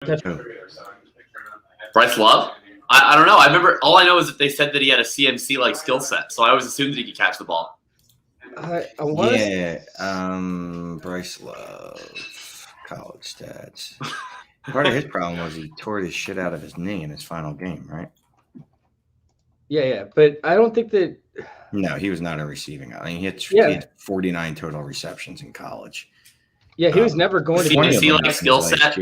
Who? Bryce Love? I don't know. I remember all I know is that they said that he had a CMC like skill set, so I always assumed that he could catch the ball. Bryce Love, college stats. Part of his problem was he tore the shit out of his knee in his final game, right? Yeah, but I don't think that. No, he was not a receiving. I mean, he had 49 total receptions in college. Yeah, he was never going to CMC like skill set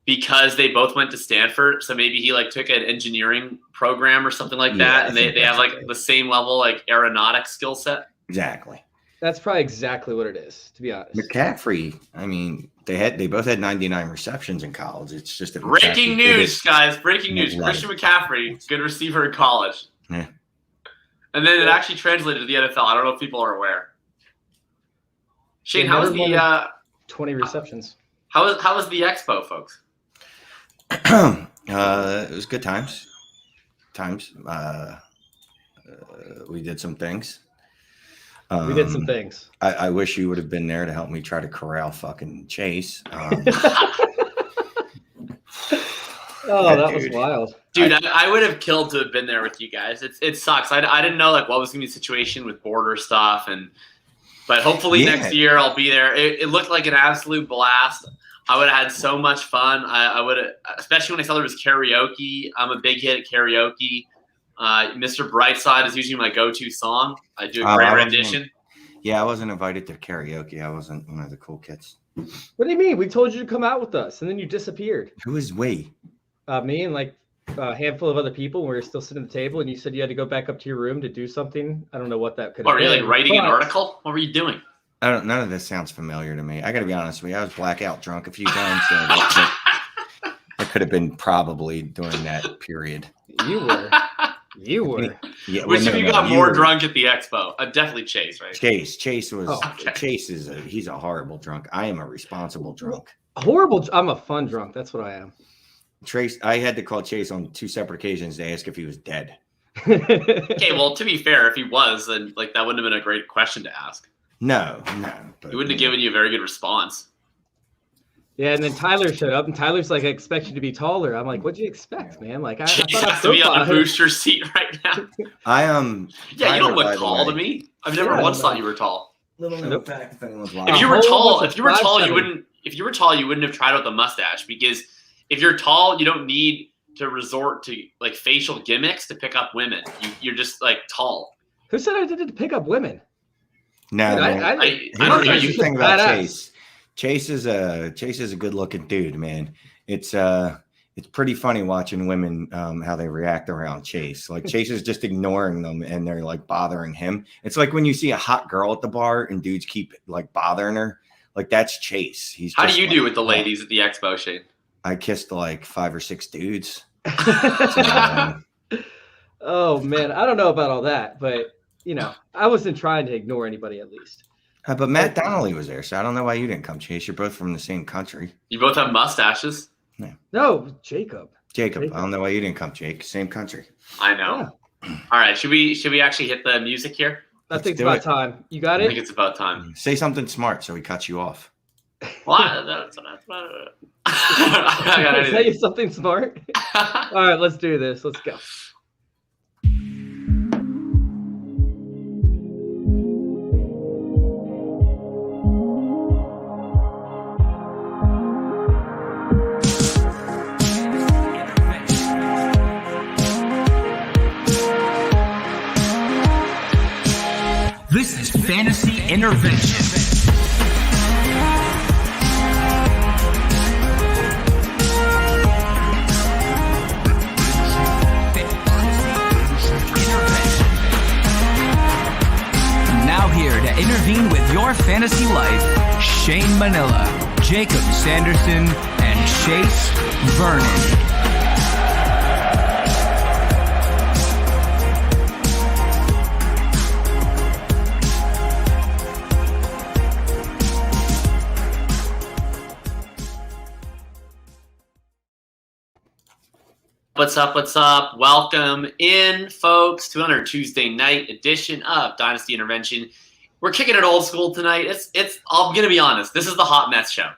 because they both went to Stanford. So maybe he like took an engineering program or something like that, and they have like the same level like aeronautics skill set. Exactly. That's probably exactly what it is, to be honest. McCaffrey, I mean, they both had 99 receptions in college. It's just breaking news, guys. Breaking news. Christian McCaffrey, good receiver in college. Yeah. And then it actually translated to the NFL. I don't know if people are aware. Shane, how was the 20 receptions? How was the expo, folks? It was good times. We did some things. We did some things. I wish you would have been there to help me try to corral fucking Chase. That was wild. Dude, I would have killed to have been there with you guys. It sucks. I didn't know like what was going to be the situation with border stuff, but hopefully next year I'll be there. It looked like an absolute blast. I would have had so much fun. I would have, especially when I saw there was karaoke. I'm a big hit at karaoke. Mr. Brightside is usually my go-to song. I do a great rendition. Yeah, I wasn't invited to karaoke. I wasn't one of the cool kids. What do you mean? We told you to come out with us, and then you disappeared. Who is we? Me and like a handful of other people. We were still sitting at the table, and you said you had to go back up to your room to do something. I don't know what that could have been. Were you like writing an article? What were you doing? None of this sounds familiar to me. I got to be honest with you. I was blackout drunk a few times. So that could have been probably during that period. You were. Yeah, which of you got more drunk at the expo? Definitely Chase, right? Chase was. Chase is he's a horrible drunk. I am a responsible drunk. Horrible. I'm a fun drunk. That's what I am. Trace, I had to call Chase on 2 separate occasions to ask if he was dead. Okay, well, to be fair, if he was, then like that wouldn't have been a great question to ask. No. But, he wouldn't have given you a very good response. Yeah, and then Tyler showed up, and Tyler's like, I expect you to be taller. I'm like, what'd you expect, man? Like, I thought has to be on a booster seat right now. Yeah, you don't look tall to me. I've never once thought you were tall. If you were tall, you wouldn't. If you were tall, you wouldn't have tried out the mustache because if you're tall, you don't need to resort to like facial gimmicks to pick up women. You're just like tall. Who said I did it to pick up women? No, I don't know. You think about Chase. Chase is a good-looking dude, man. It's pretty funny watching women how they react around Chase. Like Chase is just ignoring them and they're like bothering him. It's like when you see a hot girl at the bar and dudes keep like bothering her. Like that's Chase. How do you do with the ladies at the expo, Shane? I kissed like 5 or 6 dudes. Oh man, I don't know about all that, but I wasn't trying to ignore anybody at least. But Matt Donnelly was there, so I don't know why you didn't come, Chase. You're both from the same country. You both have mustaches. No, Jacob. I don't know why you didn't come, Jake. Same country. I know. Yeah. All right, should we actually hit the music here? I think it's about time. You got it? I think it's about time. Say something smart so we cut you off. Well, that's about it. I gotta tell you something smart. All right, let's do this. Let's go. This is Dynasty Intervention. Now here to intervene with your fantasy life, Shane Manila, Jacob Sanderson, and Chase Vernon. What's up? Welcome in, folks, to another Tuesday night edition of Dynasty Intervention. We're kicking it old school tonight. I'm going to be honest. This is the Hot Mess Show.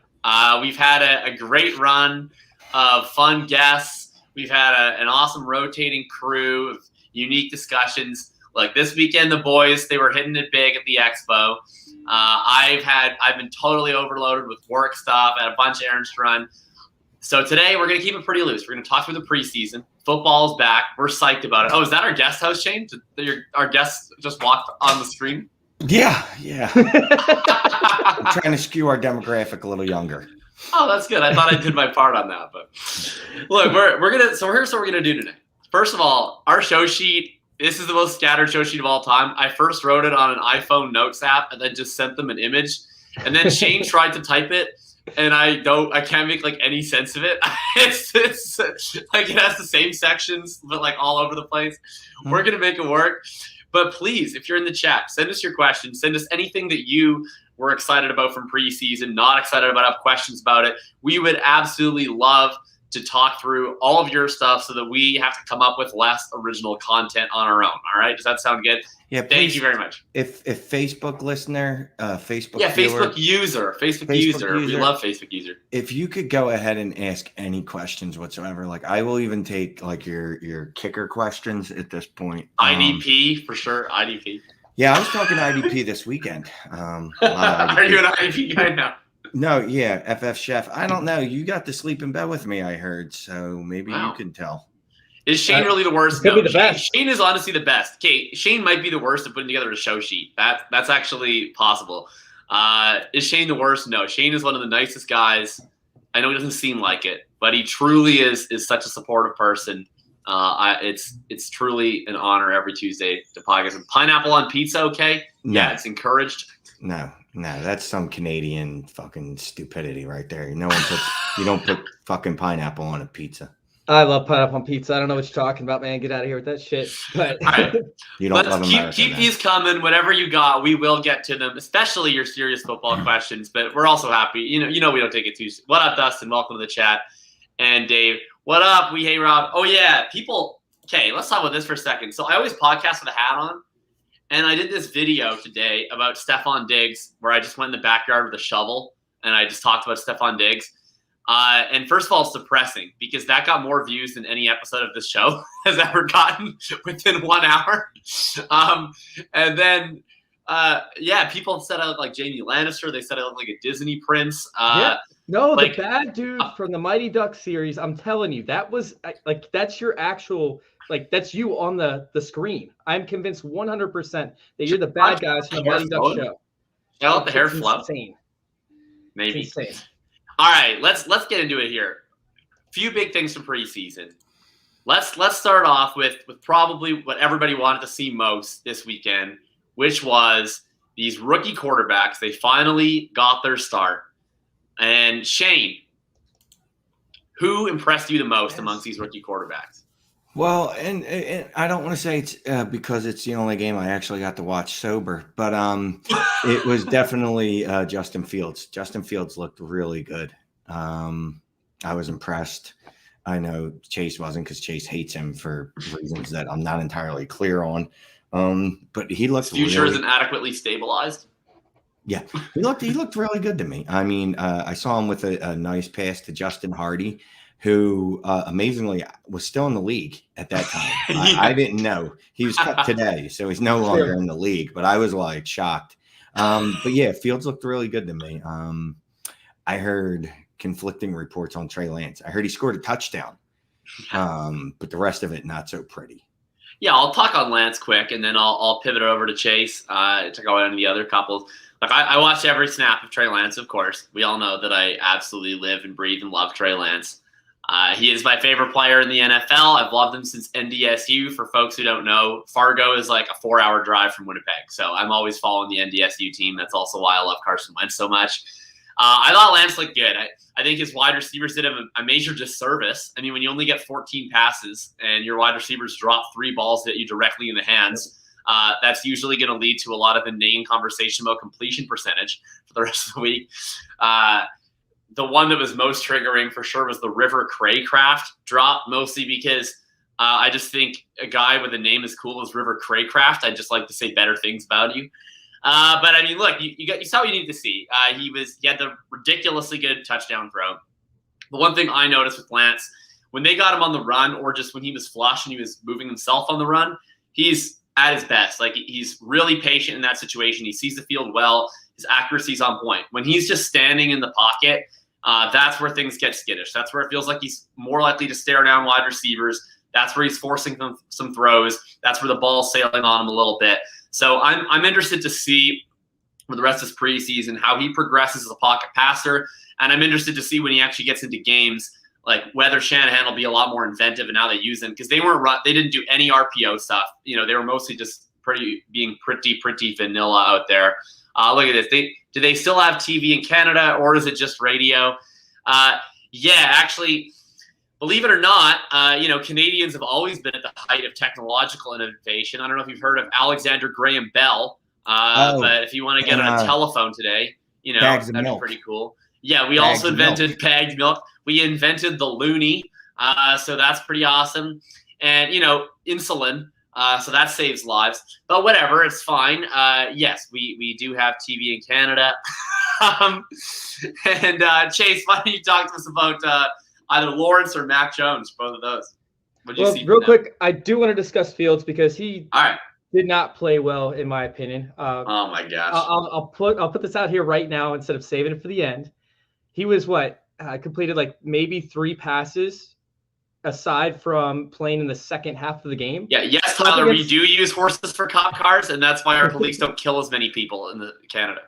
We've had a great run. of fun guests. We've had an awesome rotating crew of unique discussions. Like this weekend, the boys, they were hitting it big at the Expo. I've been totally overloaded with work stuff. I had a bunch of errands to run. So today we're going to keep it pretty loose. We're going to talk through the preseason. Football's back. We're psyched about it. Oh, is that our guest house, Shane? Our guest just walked on the screen? Yeah. I'm trying to skew our demographic a little younger. Oh, that's good. I thought I did my part on that. But look, here's what we're going to do today. First of all, our show sheet, this is the most scattered show sheet of all time. I first wrote it on an iPhone Notes app and then just sent them an image. And then Shane tried to type it. And I can't make like any sense of it. It's like it has the same sections, but like all over the place. We're going to make it work. But please, if you're in the chat, send us your questions. Send us anything that you were excited about from preseason, not excited about, have questions about it. We would absolutely love to talk through all of your stuff so that we have to come up with less original content on our own. All right. Does that sound good? Yeah. Thank you very much. If Facebook listener, Facebook. Yeah. viewer, Facebook user. We love Facebook user. If you could go ahead and ask any questions whatsoever, like I will even take like your kicker questions at this point. IDP for sure. IDP. Yeah. I was talking IDP this weekend. Are you an IDP guy now? No, yeah, FF Chef. I don't know. You got to sleep in bed with me, I heard. So maybe you can tell. Is Shane really the worst? Could be the best. Shane is honestly the best. Okay, Shane might be the worst at putting together a show sheet. That's actually possible. Is Shane the worst? No. Shane is one of the nicest guys. I know he doesn't seem like it, but he truly is such a supportive person. It's truly an honor every Tuesday to podcast. Pineapple on pizza, okay? No. Yeah, it's encouraged. No, that's some Canadian fucking stupidity right there. You don't put fucking pineapple on a pizza. I love pineapple on pizza. I don't know what you're talking about, man. Get out of here with that shit. But You don't love America. Keep these coming. Whatever you got, we will get to them, especially your serious football questions. But we're also happy. You know we don't take it too. What up, Dustin? Welcome to the chat. And Dave, what up? Hey, Rob. Oh yeah, people. Okay, let's talk about this for a second. So I always podcast with a hat on. And I did this video today about Stephon Diggs where I just went in the backyard with a shovel and I just talked about Stephon Diggs. And first of all, it's depressing because that got more views than any episode of this show has ever gotten within 1 hour. And then, people said I look like Jamie Lannister. They said I look like a Disney prince. No, the bad dude from the Mighty Ducks series, I'm telling you, that was like, that's your actual... Like, that's you on the screen. I'm convinced 100% that you're the bad guys from the Mighty Ducks show. Shout out the hair flub. Insane. Maybe. It's insane. All right, let's get into it here. Few big things from preseason. Let's start off with probably what everybody wanted to see most this weekend, which was these rookie quarterbacks. They finally got their start. And Shane, who impressed you the most amongst these rookie quarterbacks? Well, and I don't want to say it's because it's the only game I actually got to watch sober, but it was definitely Justin Fields. Justin Fields looked really good. I was impressed. I know Chase wasn't because Chase hates him for reasons that I'm not entirely clear on. But he looked. His future isn't adequately stabilized. Yeah, he looked really good to me. I mean, I saw him with a nice pass to Justin Hardy, who amazingly was still in the league at that time. I didn't know. He was cut today, so he's no longer in the league, but I was like shocked. But yeah, Fields looked really good to me. I heard conflicting reports on Trey Lance. I heard he scored a touchdown, but the rest of it not so pretty. Yeah, I'll talk on Lance quick, and then I'll pivot over to Chase to go into the other couples. Like I watched every snap of Trey Lance, of course. We all know that I absolutely live and breathe and love Trey Lance. He is my favorite player in the NFL. I've loved him since NDSU. For folks who don't know, Fargo is like a 4-hour drive from Winnipeg. So I'm always following the NDSU team. That's also why I love Carson Wentz so much. I thought Lance looked good. I think his wide receivers did him a major disservice. I mean, when you only get 14 passes and your wide receivers drop 3 balls that hit you directly in the hands, that's usually going to lead to a lot of inane conversation about completion percentage for the rest of the week. The one that was most triggering for sure was the River Craycraft drop, mostly because I just think a guy with a name as cool as River Craycraft, I'd just like to say better things about you. But I mean, look, you saw what you needed to see. He had the ridiculously good touchdown throw. The one thing I noticed with Lance, when they got him on the run, or just when he was flush and he was moving himself on the run, he's at his best. Like, he's really patient in that situation. He sees the field well. His accuracy's on point. When he's just standing in the pocket, that's where things get skittish. That's where it feels like he's more likely to stare down wide receivers. That's where he's forcing some throws. That's where the ball's sailing on him a little bit. So I'm interested to see for the rest of his preseason how he progresses as a pocket passer. And I'm interested to see when he actually gets into games, like whether Shanahan will be a lot more inventive in how they use him, because they didn't do any RPO stuff. They were mostly just pretty vanilla out there. Look at this. Do they still have TV in Canada, or is it just radio? Yeah, actually, believe it or not, Canadians have always been at the height of technological innovation. I don't know if you've heard of Alexander Graham Bell, but if you want to get on a telephone today, that'd be pretty cool. Yeah, we also invented bagged milk. We invented the loonie, so that's pretty awesome. And, insulin, so that saves lives. But whatever, it's fine. Yes, we do have TV in Canada. Chase, why don't you talk to us about either Lawrence or Mac Jones, both of those? What'd you see? Real quick, I do want to discuss Fields because he did not play well, in my opinion. Oh my gosh! I'll put this out here right now instead of saving it for the end. He was completed like maybe 3 passes aside from playing in the second half of the game. Yeah, yes, Tyler, we do use horses for cop cars, and that's why our police don't kill as many people in Canada.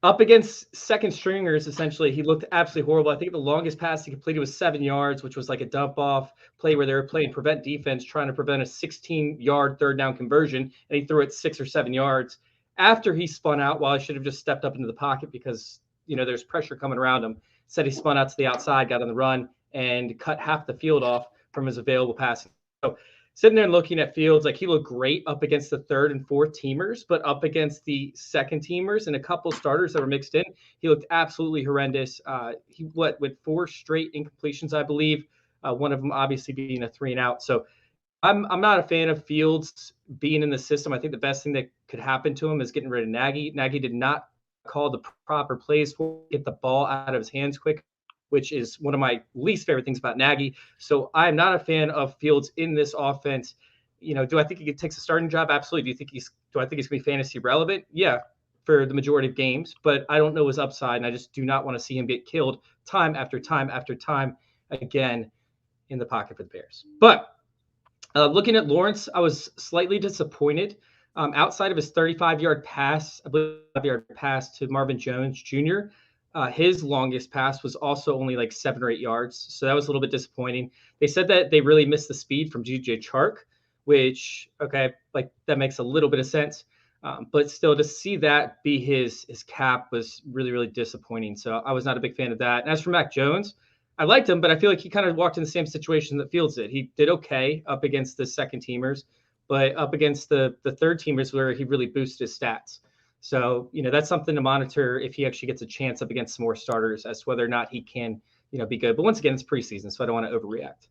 Up against second stringers, essentially, he looked absolutely horrible. I think the longest pass he completed was 7 yards, which was like a dump off play where they were playing prevent defense, trying to prevent a 16-yard third down conversion, and he threw it 6 or 7 yards. After he spun out, while he should have just stepped up into the pocket because there's pressure coming around him, said he spun out to the outside, got on the run, and cut half the field off from his available passing. So sitting there and looking at Fields, like he looked great up against the third and fourth teamers, but up against the second teamers and a couple starters that were mixed in, he looked absolutely horrendous. He with 4 straight incompletions, I believe, one of them obviously being a 3-and-out. So I'm not a fan of Fields being in the system. I think the best thing that could happen to him is getting rid of Nagy. Nagy did not call the proper plays for get the ball out of his hands quick, which is one of my least favorite things about Nagy. So I'm not a fan of Fields in this offense. Do I think he takes a starting job? Absolutely. Do I think he's going to be fantasy relevant? Yeah, for the majority of games, but I don't know his upside, and I just do not want to see him get killed time after time after time again in the pocket for the Bears. But looking at Lawrence, I was slightly disappointed. Outside of his 35-yard pass, I believe 5-yard pass to Marvin Jones Jr., his longest pass was also only like 7 or 8 yards. So that was a little bit disappointing. They said that they really missed the speed from DJ Chark, which, that makes a little bit of sense. But still, to see that be his cap was really, really disappointing. So I was not a big fan of that. And as for Mac Jones, I liked him, but I feel like he kind of walked in the same situation that Fields did. He did okay up against the second teamers, but up against the third teamers where he really boosted his stats. So, that's something to monitor if he actually gets a chance up against some more starters as to whether or not he can, be good. But once again, it's preseason, so I don't want to overreact.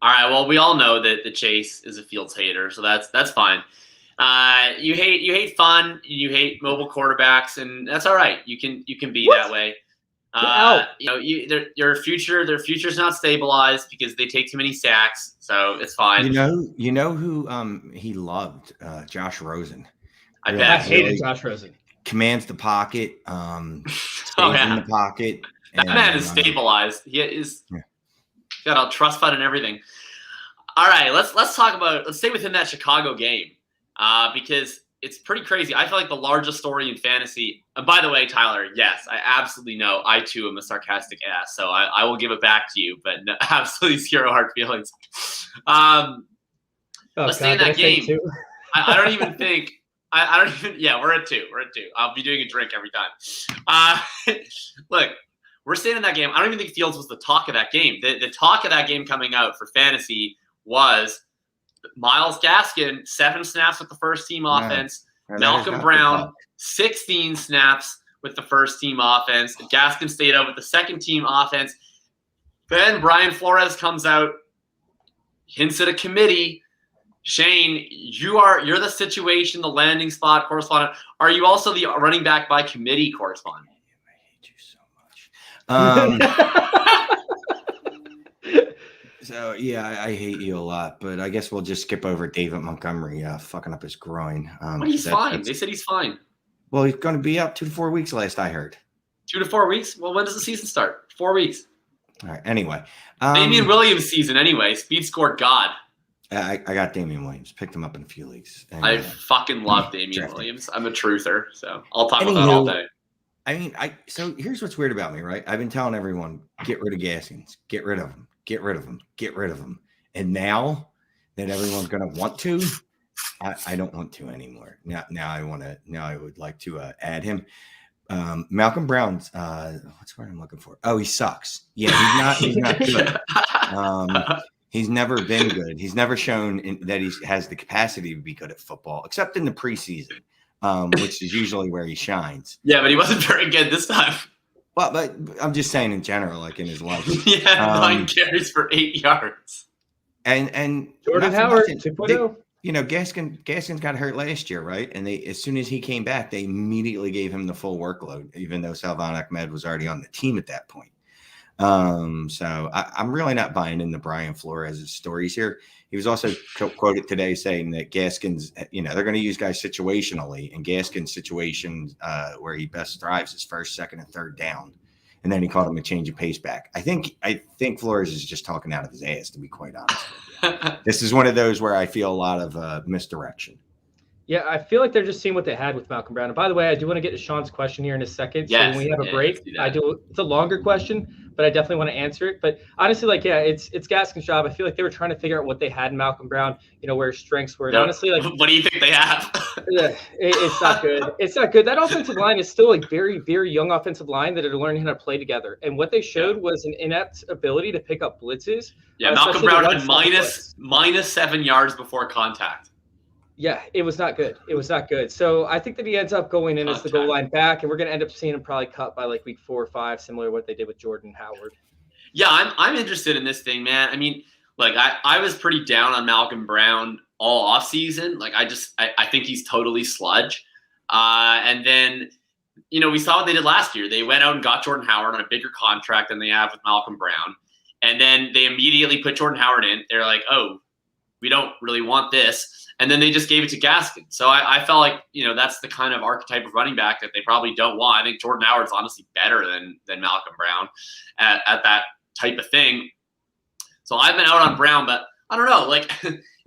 All right. Well, we all know that the Chase is a Fields hater, so that's fine. You hate fun, you hate mobile quarterbacks, and that's all right. You can be that way. Their future's not stabilized because they take too many sacks, so it's fine. You know who he loved? Josh Rosen. I hated Josh Rosen. Commands the pocket, stays in the pocket. That man is stabilized. He is got a trust fund and everything. All right, let's stay within that Chicago game because it's pretty crazy. I feel like the largest story in fantasy. And by the way, Tyler, yes, I absolutely know. I too am a sarcastic ass, so I will give it back to you, but no, absolutely zero hard feelings. Let's stay in that game. I don't even think. Yeah, we're at 2. I'll be doing a drink every time. Look, we're staying in that game. I don't even think Fields was the talk of that game. The talk of that game coming out for fantasy was Myles Gaskin, 7 snaps with the first team offense. Malcolm Brown, 16 snaps with the first team offense. Gaskin stayed out with the second team offense. Then Brian Flores comes out, hints at a committee. Shane, you're the situation, the landing spot correspondent. Are you also the running back by committee correspondent? I hate you so much. So yeah, I hate you a lot, but I guess we'll just skip over David Montgomery fucking up his groin. But he's fine. They said he's fine. Well, he's going to be out 2 to 4 weeks. Last I heard. 2 to 4 weeks. Well, when does the season start? 4 weeks. All right. Anyway, Damian Williams season. Anyway, speed scored God. I got Damian Williams. Picked him up in a few leagues. And, I fucking love Damian Williams. I'm a truther, so I'll talk about that all day. I mean, so here's what's weird about me, right? I've been telling everyone, get rid of Gaskins, get rid of him, get rid of him, get rid of him. And now that everyone's going to want to, I don't want to anymore. Now I would like to add him. Malcolm Brown's what's what I'm looking for? Oh, he sucks. Yeah, he's not good. He's never been good. He's never shown that he has the capacity to be good at football, except in the preseason, which is usually where he shines. Yeah, but he wasn't very good this time. But I'm just saying in general, like in his life. Yeah, 9 carries for 8 yards. And Jordan Howard 2.0. You know, Gaskins got hurt last year, right? And as soon as he came back, they immediately gave him the full workload, even though Salvon Ahmed was already on the team at that point. So I'm really not buying into Brian Flores' stories here. He was also quoted today saying that Gaskins, you know, they're going to use guys situationally, and Gaskins' situation where he best thrives is first, second, and third down. And then he called him a change of pace back. I think Flores is just talking out of his ass, to be quite honest with you. This is one of those where I feel a lot of misdirection. Yeah, I feel like they're just seeing what they had with Malcolm Brown. And by the way, I do want to get to Sean's question here in a second. Yes, so when we have a break, it's a longer question, but I definitely want to answer it. But honestly, like, yeah, it's Gaskin's job. I feel like they were trying to figure out what they had in Malcolm Brown, you know, where his strengths were. And honestly, like, what do you think they have? Yeah, it's not good. It's not good. That offensive line is still a very, very young offensive line that are learning how to play together. And what they showed was an inept ability to pick up blitzes. Yeah, Malcolm Brown had minus 7 yards before contact. Yeah, it was not good. It was not good. So I think that he ends up going in as the goal line back, and we're going to end up seeing him probably cut by like week 4 or 5, similar to what they did with Jordan Howard. Yeah, I'm interested in this thing, man. I mean, like I was pretty down on Malcolm Brown all offseason. Like I think he's totally sludge. And then, you know, we saw what they did last year. They went out and got Jordan Howard on a bigger contract than they have with Malcolm Brown. And then they immediately put Jordan Howard in. They're like, oh, we don't really want this. And then they just gave it to Gaskin. So I felt like, you know, that's the kind of archetype of running back that they probably don't want. I think Jordan Howard's honestly better than Malcolm Brown at that type of thing. So I've been out on Brown, but I don't know. Like,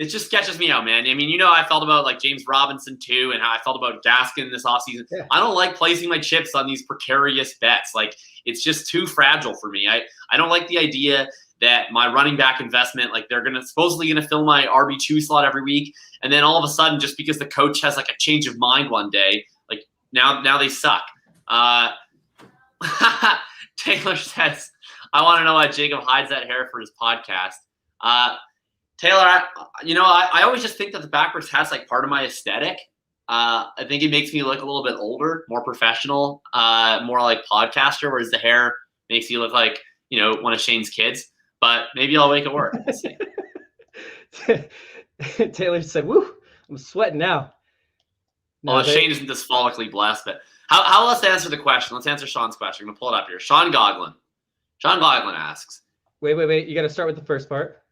it just sketches me out, man. I mean, you know how I felt about like James Robinson too, and how I felt about Gaskin this offseason. Yeah. I don't like placing my chips on these precarious bets. Like, it's just too fragile for me. I don't like the idea that my running back investment, like they're supposedly gonna fill my RB2 slot every week, and then all of a sudden, just because the coach has like a change of mind one day, like now they suck. Taylor says, I want to know why Jacob hides that hair for his podcast. Taylor, I always just think that the backwards hat's like part of my aesthetic. I think it makes me look a little bit older, more professional, more like podcaster, whereas the hair makes you look like, you know, one of Shane's kids. But maybe I'll make it work. Let's see. Taylor said, woo, I'm sweating now. No, Shane isn't this follically blessed, but how let's answer the question. Let's answer Sean's question. I'm going to pull it up here. Sean Goglin asks. Wait. You got to start with the first part.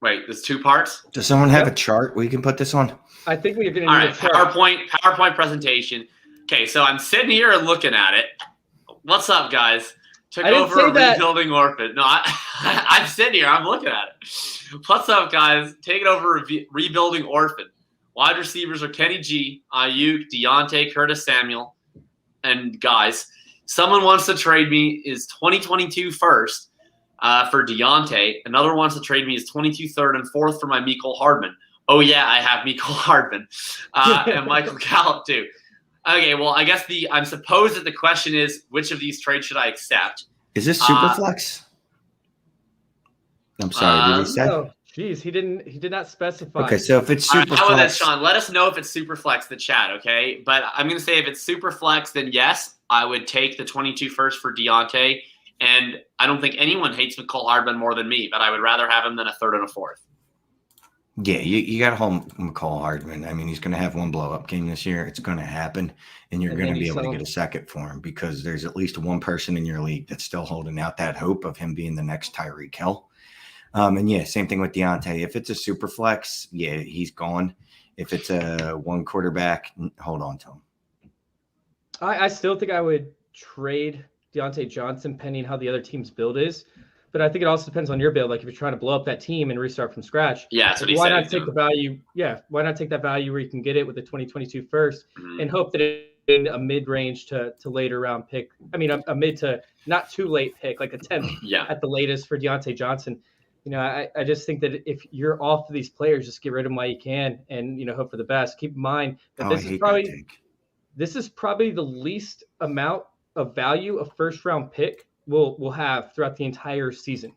Wait, there's 2 parts? Does someone have a chart we can put this on? I think we're going to need a chart. PowerPoint presentation. Okay, so I'm sitting here and looking at it. What's up, guys? Took over a rebuilding orphan. No, I'm sitting here. I'm looking at it. What's up, guys? Taking over a rebuilding orphan. Wide receivers are Kenny G, Ayuk, Deontay, Curtis Samuel, and guys. Someone wants to trade me is 2022 first for Deontay. Another wants to trade me is 22 third and fourth for my Mecole Hardman. Oh, yeah, I have Mecole Hardman. And Michael Gallup, too. Okay, well, I guess I'm supposed that the question is, which of these trades should I accept? Is this Superflex? I'm sorry, did he say? No, geez, he did not specify. Okay, so if it's Superflex. How about that, Sean? Let us know if it's Superflex, the chat, okay? But I'm going to say if it's Superflex, then yes, I would take the 22 first for Deontay. And I don't think anyone hates Mecole Hardman more than me, but I would rather have him than a third and a fourth. Yeah, you got to hold Mecole Hardman. I mean, he's going to have one blow-up game this year. It's going to happen, and you're going to be able to get a second for him because there's at least one person in your league that's still holding out that hope of him being the next Tyreek Hill. And yeah, same thing with Deontay. If it's a super flex, yeah, he's gone. If it's a one quarterback, hold on to him. I still think I would trade Deontay Johnson pending how the other team's build is. But I think it also depends on your build. Like if you're trying to blow up that team and restart from scratch, yeah, that's what he why said. Not take the value? Yeah, why not take that value where you can get it with the 2022 first and hope that it's in a mid-range to later round pick. I mean, a mid to not too late pick, like a 10th at the latest for Deontay Johnson. You know, I just think that if you're off of these players, just get rid of them while you can and, you know, hope for the best. Keep in mind that this is probably the least amount of value a first-round pick will have throughout the entire season.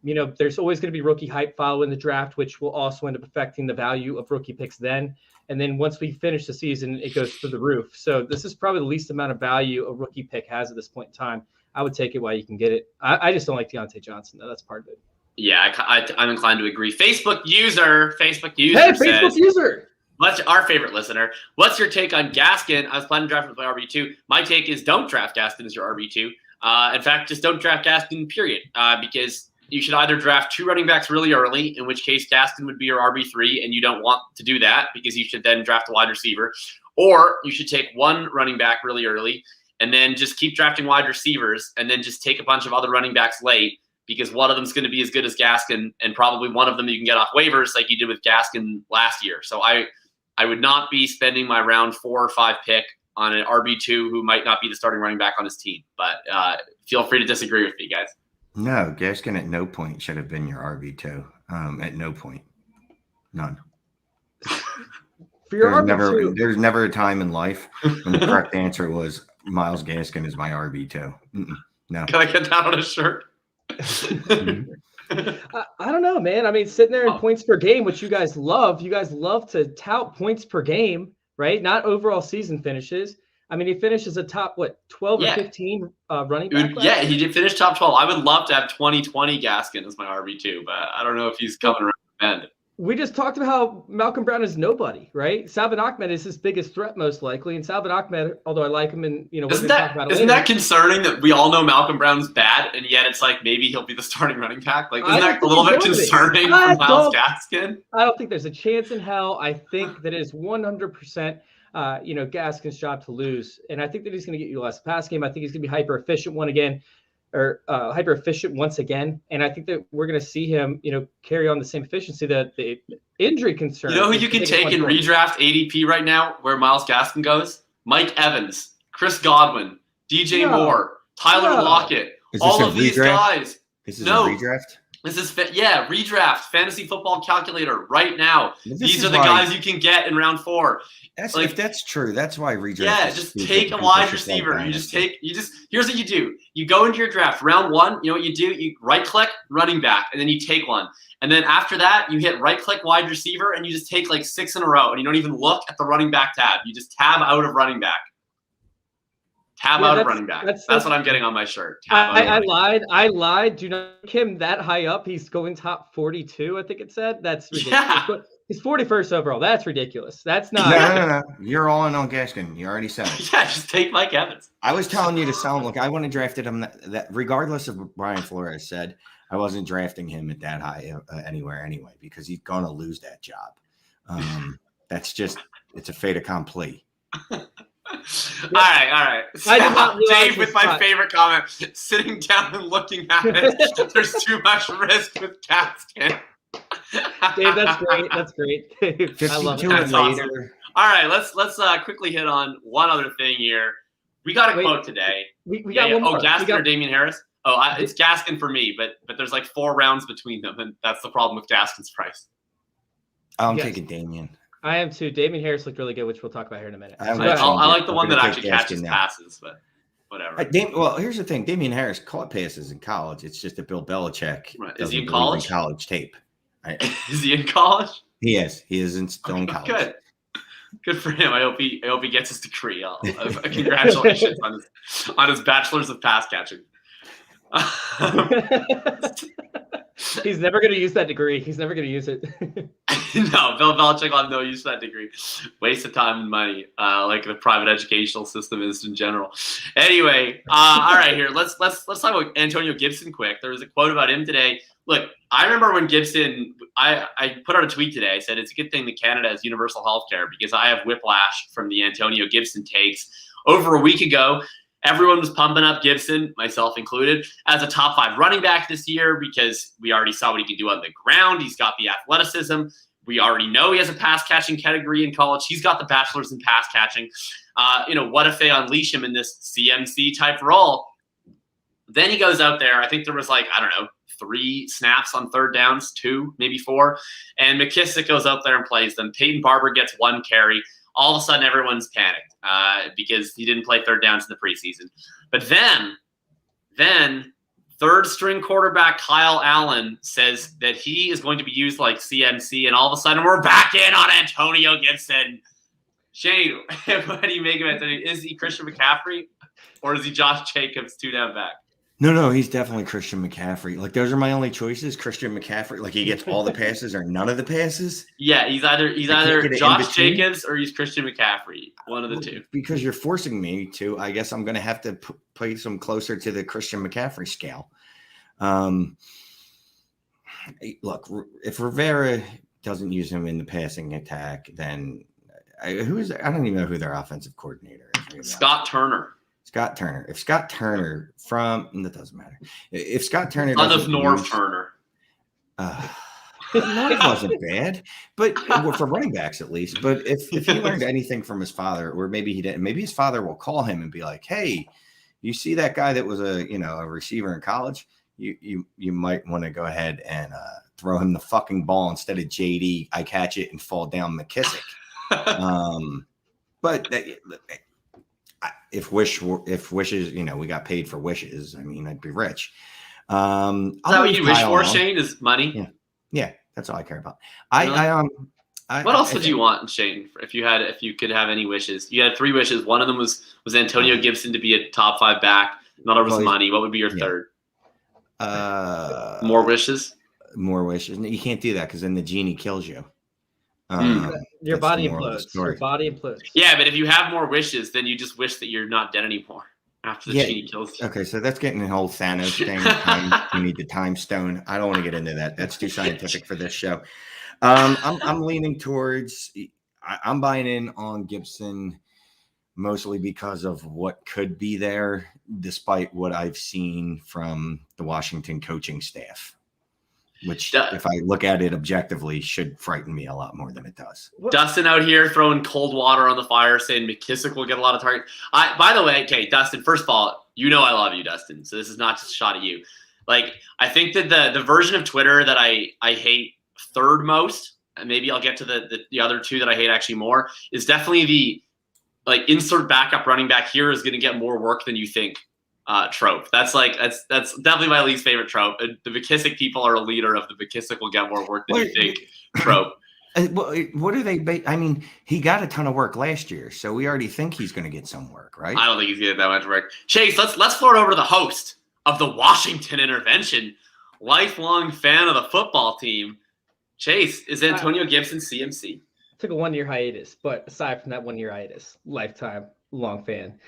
You know, there's always going to be rookie hype following the draft, which will also end up affecting the value of rookie picks then. And then once we finish the season, it goes through the roof. So this is probably the least amount of value a rookie pick has at this point in time. I would take it while you can get it. I just don't like Deontay Johnson, though. That's part of it. Yeah, I'm inclined to agree. Facebook user Hey, says, Facebook user. What's our favorite listener? What's your take on Gaskin? I was planning to draft him with my RB2. My take is don't draft Gaskin as your RB2. In fact, just don't draft Gaskin, period, because you should either draft 2 running backs really early, in which case Gaskin would be your RB3, and you don't want to do that because you should then draft a wide receiver. Or you should take 1 running back really early and then just keep drafting wide receivers and then just take a bunch of other running backs late because one of them is going to be as good as Gaskin and probably one of them you can get off waivers like you did with Gaskin last year. So I would not be spending my round 4 or 5 pick on an RB2 who might not be the starting running back on his team. But feel free to disagree with me, guys. No, Gaskin at no point should have been your RB2. At no point. None. For your RB2, there's never a time in life when the correct answer was Myles Gaskin is my RB2. No. Can I get that on a shirt? I don't know, man. I mean, sitting there in points per game, which you guys love to tout points per game, right? Not overall season finishes. I mean, he finishes a top, 12 or 15 running back? Yeah, he did finish top 12. I would love to have 2020 Gaskin as my RB2, but I don't know if he's coming around the bend. We just talked about how Malcolm Brown is nobody, right? Salvin Ahmed is his biggest threat, most likely. And Salvin Ahmed, although I like him, and you know, isn't that concerning that we all know Malcolm Brown's bad, and yet it's like maybe he'll be the starting running back? Like, isn't that a little bit concerning for Myles Gaskin? I don't think there's a chance in hell. I think that it is 100%. Gaskin's job to lose, and I think that he's going to get you less pass game. I think he's going to be hyper efficient once again, and I think that we're going to see him, carry on the same efficiency that the injury concern. You know who you can take in redraft ADP right now, where Myles Gaskin goes? Mike Evans, Chris Godwin, DJ Moore, Tyler Lockett, all of these guys. This is a redraft. This is redraft fantasy football calculator right now. These are the guys you can get in round 4. If that's true, that's why redraft. Yeah, just take a wide receiver. Here's what you do. You go into your draft round 1. You know what you do? You right click running back, and then you take one. And then after that, you hit right click wide receiver, and you just take like 6 in a row, and you don't even look at the running back tab. You just tab out of running back. Running back. That's what I'm getting on my shirt. I lied. Do not make him that high up. He's going top 42, I think it said. That's ridiculous. Yeah. He's 41st overall. That's ridiculous. That's not. No. You're all in on Gaskin. You already said it. Yeah, just take Mike Evans. I was telling you to sound like I wouldn't have drafted him that regardless of what Brian Flores said, I wasn't drafting him at that high anywhere anyway, because he's going to lose that job. That's just, it's a fait accompli. All right. Dave with my favorite comment, sitting down and looking at it. There's too much risk with Gaskin. Dave, that's great. I love it. That's awesome. All right, let's quickly hit on one other thing here. We got a quote today. We got one more. Gaskin or Damian Harris? It's Gaskin for me, but there's like 4 rounds between them, and that's the problem with Gaskin's price. I'm taking Damian. I am too. Damian Harris looked really good, which we'll talk about here in a minute. I like the one that actually catches passes, but whatever. Well, here's the thing. Damian Harris caught passes in college. It's just that Bill Belichick is he in college? College tape. Is he in college? He is. He is still in college. Good for him. I hope he gets his degree. Congratulations on his bachelor's of pass catching. He's never going to use that degree. He's never going to use it. No, Bill Belichick will have no use for that degree. Waste of time and money, like the private educational system is in general. Anyway, all right, here let's talk about Antonio Gibson quick. There was a quote about him today. Look, I remember when Gibson, I put out a tweet today. I said it's a good thing that Canada has universal health care because I have whiplash from the Antonio Gibson takes. Over a week ago, everyone was pumping up Gibson, myself included, as a top 5 running back this year because we already saw what he can do on the ground. He's got the athleticism. We already know he has a pass catching category in college. He's got the bachelor's in pass catching. What if they unleash him in this CMC type role? Then he goes out there. I think there was 3 snaps on third downs, 2, maybe 4. And McKissick goes out there and plays them. Peyton Barber gets 1 carry. All of a sudden, everyone's panicked because he didn't play third downs in the preseason. But then third string quarterback Kyle Allen says that he is going to be used like CMC, and all of a sudden we're back in on Antonio Gibson. Shane, what do you make of it? Is he Christian McCaffrey or is he Josh Jacobs 2 down back? No, he's definitely Christian McCaffrey. Like, those are my only choices. Christian McCaffrey, like, he gets all the passes or none of the passes. Yeah, he's either Josh Jacobs or he's Christian McCaffrey. One of the two. Because you're forcing me to. I guess I'm going to have to place him closer to the Christian McCaffrey scale. Look, if Rivera doesn't use him in the passing attack, then I don't even know who their offensive coordinator is. Scott Turner. If Scott Turner that doesn't matter. If Scott Turner son of Norv Turner. Norv wasn't bad, but for running backs at least. But if he learned anything from his father, or maybe he didn't, maybe his father will call him and be like, "Hey, you see that guy that was a receiver in college? You might want to go ahead and throw him the fucking ball instead of JD. I catch it and fall down McKissick." But if wishes, we got paid for wishes, I mean, I'd be rich. Is that what you wish for, Shane? Is money? Yeah, that's all I care about. Really? What else would you want, Shane? If you could have any wishes, you had 3 wishes. One of them was Antonio Gibson to be a top 5 back. Another was money. What would be your third? More wishes. More wishes. You can't do that because then the genie kills you. Your body implodes. Yeah, but if you have more wishes, then you just wish that you're not dead anymore after the genie kills you. Okay, so that's getting the whole Thanos thing. You need the time stone. I don't want to get into that. That's too scientific for this show. I'm leaning towards. I'm buying in on Gibson mostly because of what could be there, despite what I've seen from the Washington coaching staff. Which, if I look at it objectively, should frighten me a lot more than it does. Dustin out here throwing cold water on the fire, saying McKissick will get a lot of targets. By the way, okay, Dustin, first of all, I love you, Dustin. So this is not just a shot at you. Like, I think that the version of Twitter that I hate third most, and maybe I'll get to the other 2 that I hate actually more, is definitely the insert backup running back here is going to get more work than you think. Trope. That's definitely my least favorite trope. The McKissick people are a leader of the McKissick will get more work than you think trope. What are they? I mean, he got a ton of work last year, so we already think he's going to get some work, right? I don't think he's going to get that much work. Chase, let's float over to the host of the Washington Intervention, lifelong fan of the football team. Chase, is Antonio Gibson CMC? Took a 1-year hiatus, but aside from that 1-year hiatus, lifetime long fan.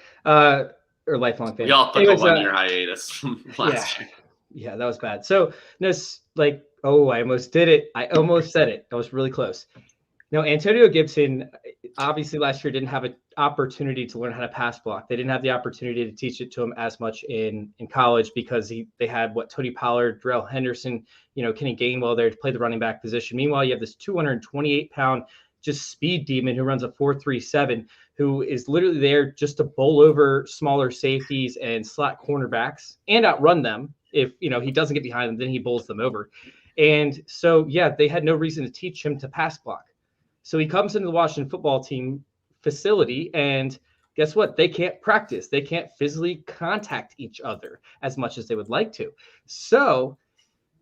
Or lifelong fan. We all took a 1-year hiatus last year. Yeah, that was bad. So, I almost did it. I almost said it. I was really close. Now, Antonio Gibson, obviously last year didn't have an opportunity to learn how to pass block. They didn't have the opportunity to teach it to him as much in college because they had Tony Pollard, Darrell Henderson, Kenny Gainwell there to play the running back position. Meanwhile, you have this 228-pound just speed demon who runs a 4.37, who is literally there just to bowl over smaller safeties and slot cornerbacks and outrun them. If he doesn't get behind them, then he bowls them over. And so, they had no reason to teach him to pass block. So he comes into the Washington football team facility, and guess what? They can't practice. They can't physically contact each other as much as they would like to. So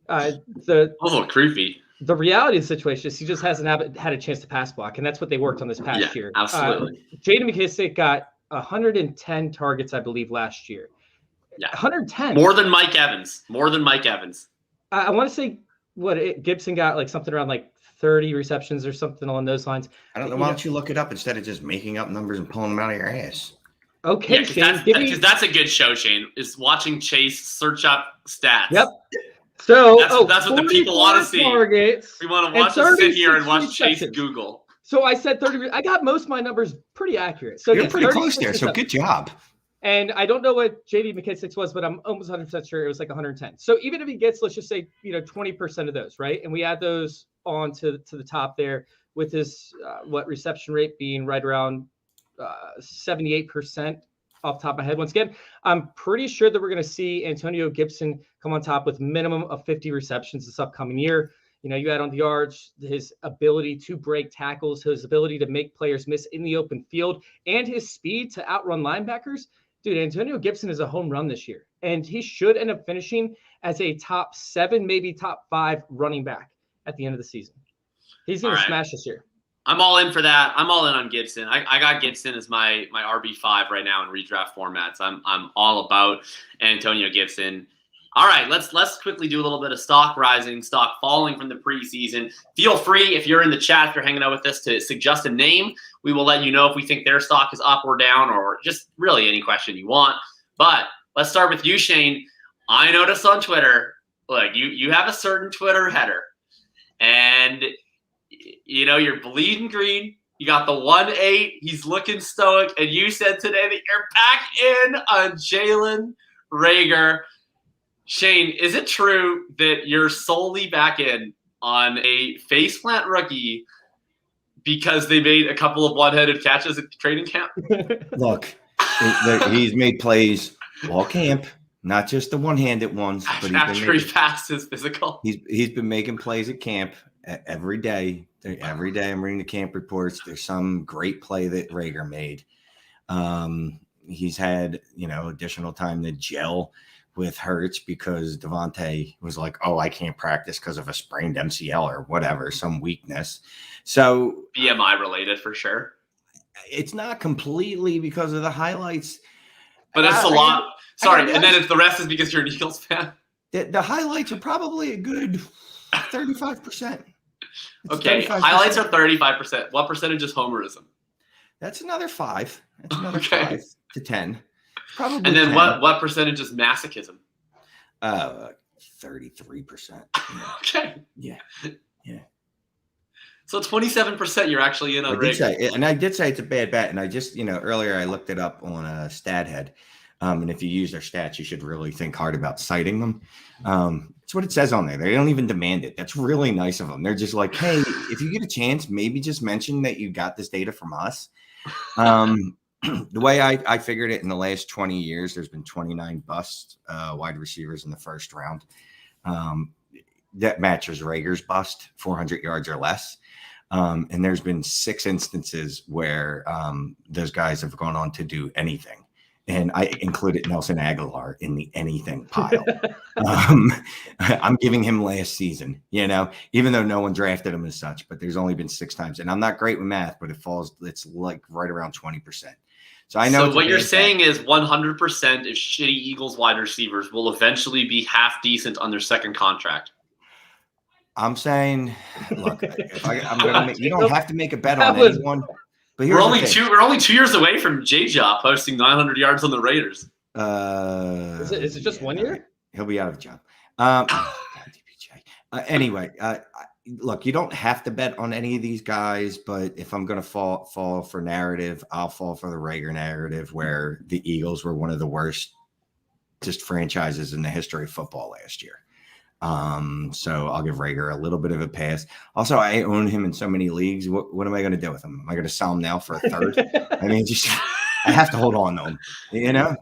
a little creepy. The reality of the situation is he just hasn't had a chance to pass block, and that's what they worked on this past year. Absolutely. Jaden McKissick got 110 targets, I believe, last year. Yeah, 110. More than Mike Evans. I want to say Gibson got like something around like 30 receptions or something along those lines. I don't know. Why don't you look it up instead of just making up numbers and pulling them out of your ass? Okay, Shane, because that's a good show, Shane, is watching Chase search up stats. Yep. So that's what the people want to see. Targets, we want to watch us sit here and watch Chase Google. So I said 30. I got most of my numbers pretty accurate. So you're pretty close there. So good job. And I don't know what JD McKissic's was, but I'm almost 100% sure it was like 110. So even if he gets, let's just say, 20% of those, right? And we add those on to the top there with his reception rate being right around 78% off the top of my head. Once again, I'm pretty sure that we're going to see Antonio Gibson come on top with minimum of 50 receptions this upcoming year. You add on the yards, his ability to break tackles, his ability to make players miss in the open field, and his speed to outrun linebackers. Dude, Antonio Gibson is a home run this year, and he should end up finishing as a top 7, maybe top 5 running back at the end of the season. He's going to smash this year. I'm all in for that. I'm all in on Gibson. I got Gibson as my RB5 right now in redraft formats. I'm all about Antonio Gibson. All right, let's quickly do a little bit of stock rising, stock falling from the preseason. Feel free, if you're in the chat, if you're hanging out with us, to suggest a name. We will let you know if we think their stock is up or down, or just really any question you want. But let's start with you, Shane. I noticed on Twitter, look, you have a certain Twitter header, and you're bleeding green. You got the 1-8. He's looking stoic, and you said today that you're back in on Jalen Reagor. Shane, is it true that you're solely back in on a faceplant rookie because they made a couple of one-headed catches at training camp? Look, he's made plays all camp, not just the one-handed ones. But after he passed his physical. He's been making plays at camp every day. Every day I'm reading the camp reports. There's some great play that Reagor made. He's had, additional time to gel with Hurts because Devontae was like, oh, I can't practice because of a sprained MCL or whatever, some weakness. So BMI related for sure. It's not completely because of the highlights. But that's a lot. Sorry. And then the rest is because you're an Eagles fan. The highlights are probably a good 35%. Okay. 35%. Highlights are 35%. What percentage is homerism? That's another 5. That's another 5 to 10. Probably. And then 10. What percentage is masochism? 33%. Okay. Yeah. So 27% you're actually in on Reagor. I did say it's a bad bet. And I just, earlier I looked it up on StatHead. And if you use their stats, you should really think hard about citing them. It's what it says on there. They don't even demand it. That's really nice of them. They're just like, hey, if you get a chance, maybe just mention that you got this data from us. The way I figured it, in the last 20 years, there's been 29 bust wide receivers in the first round. That matches Reagor's bust, 400 yards or less. And there's been 6 instances where those guys have gone on to do anything. And I included Nelson Aguilar in the anything pile. I'm giving him last season, even though no one drafted him as such. But there's only been 6 times. And I'm not great with math, but it's like right around 20%. So I know. So what you're saying is 100% of shitty Eagles wide receivers will eventually be half decent on their second contract. I'm saying, look, I'm gonna you don't have to make a bet on anyone. But we're only 2 years away from J-Jaw posting 900 yards on the Raiders. Is it just 1 year? He'll be out of a job. Anyway, look, you don't have to bet on any of these guys, but if I'm going to fall for narrative, I'll fall for the Reagor narrative, where the Eagles were one of the worst just franchises in the history of football last year. So I'll give Reagor a little bit of a pass. Also, I own him in so many leagues. What am I going to do with him? Am I going to sell him now for a third? I mean, I have to hold on to him,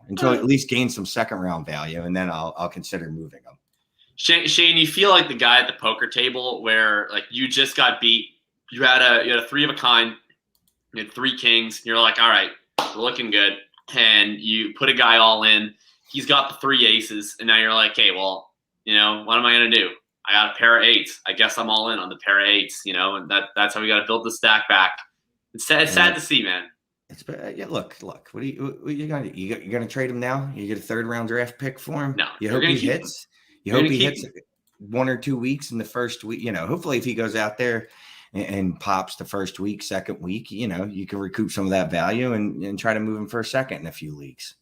until at least gain some second round value, and then I'll consider moving him. Shane, you feel like the guy at the poker table where like you just got beat. You had a 3 of a kind. You had 3 kings. You're like, all right, we're looking good, and you put a guy all in. He's got the 3 aces, and now you're like, hey, well, what am I going to do? I got a pair of 8s. I guess I'm all in on the pair of 8s, and that's how we got to build the stack back. It's sad to see, man. Look. What are you going to do? You're going to trade him now? You get a 3rd round draft pick for him? No. You hope he hits? You hope he hits? 1 or 2 weeks in the first week. Hopefully if he goes out there and pops the first week, second week, you can recoup some of that value and try to move him for a second in a few leagues.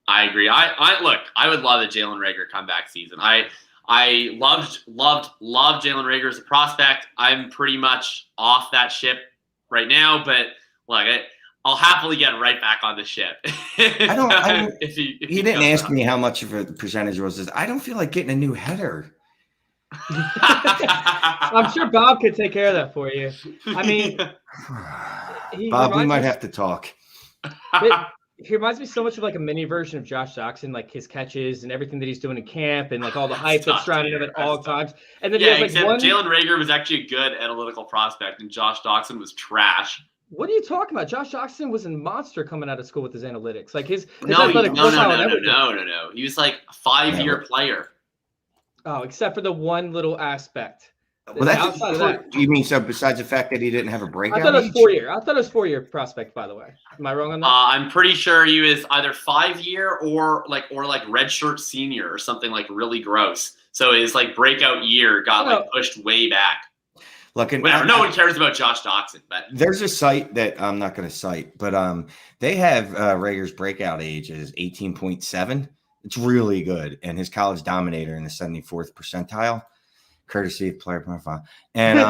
I agree. I would love a Jalen Reagor comeback season. I loved Jalen Reagor as a prospect. I'm pretty much off that ship right now, but look, I'll happily get right back on the ship. If he didn't ask me how much of a percentage was. I don't feel like getting a new header. I'm sure Bob could take care of that for you. I mean, Bob, we might have to talk. He reminds me so much of like a mini version of Josh Doxson, like his catches and everything that he's doing in camp and like all the hype that's surrounding him at all times. And then Jalen Reagor was actually a good analytical prospect and Josh Doxson was trash. What are you talking about? Josh Doxson was a monster coming out of school with his analytics. Like his no. He was like a 5-year player. Oh, except for the one little aspect. Well, outside of that. You mean so besides the fact that he didn't have a breakout? I thought it was 4-year. I thought it was 4-year prospect, by the way. Am I wrong on that? I'm pretty sure he was either 5-year or redshirt senior or something like really gross. So his like breakout year got pushed way back. Look, no one cares about Josh Doxson, but there's a site that I'm not going to cite, but they have Reagor's breakout age is 18.7. It's really good, and his college dominator in the 74th percentile, courtesy of Player Profile, and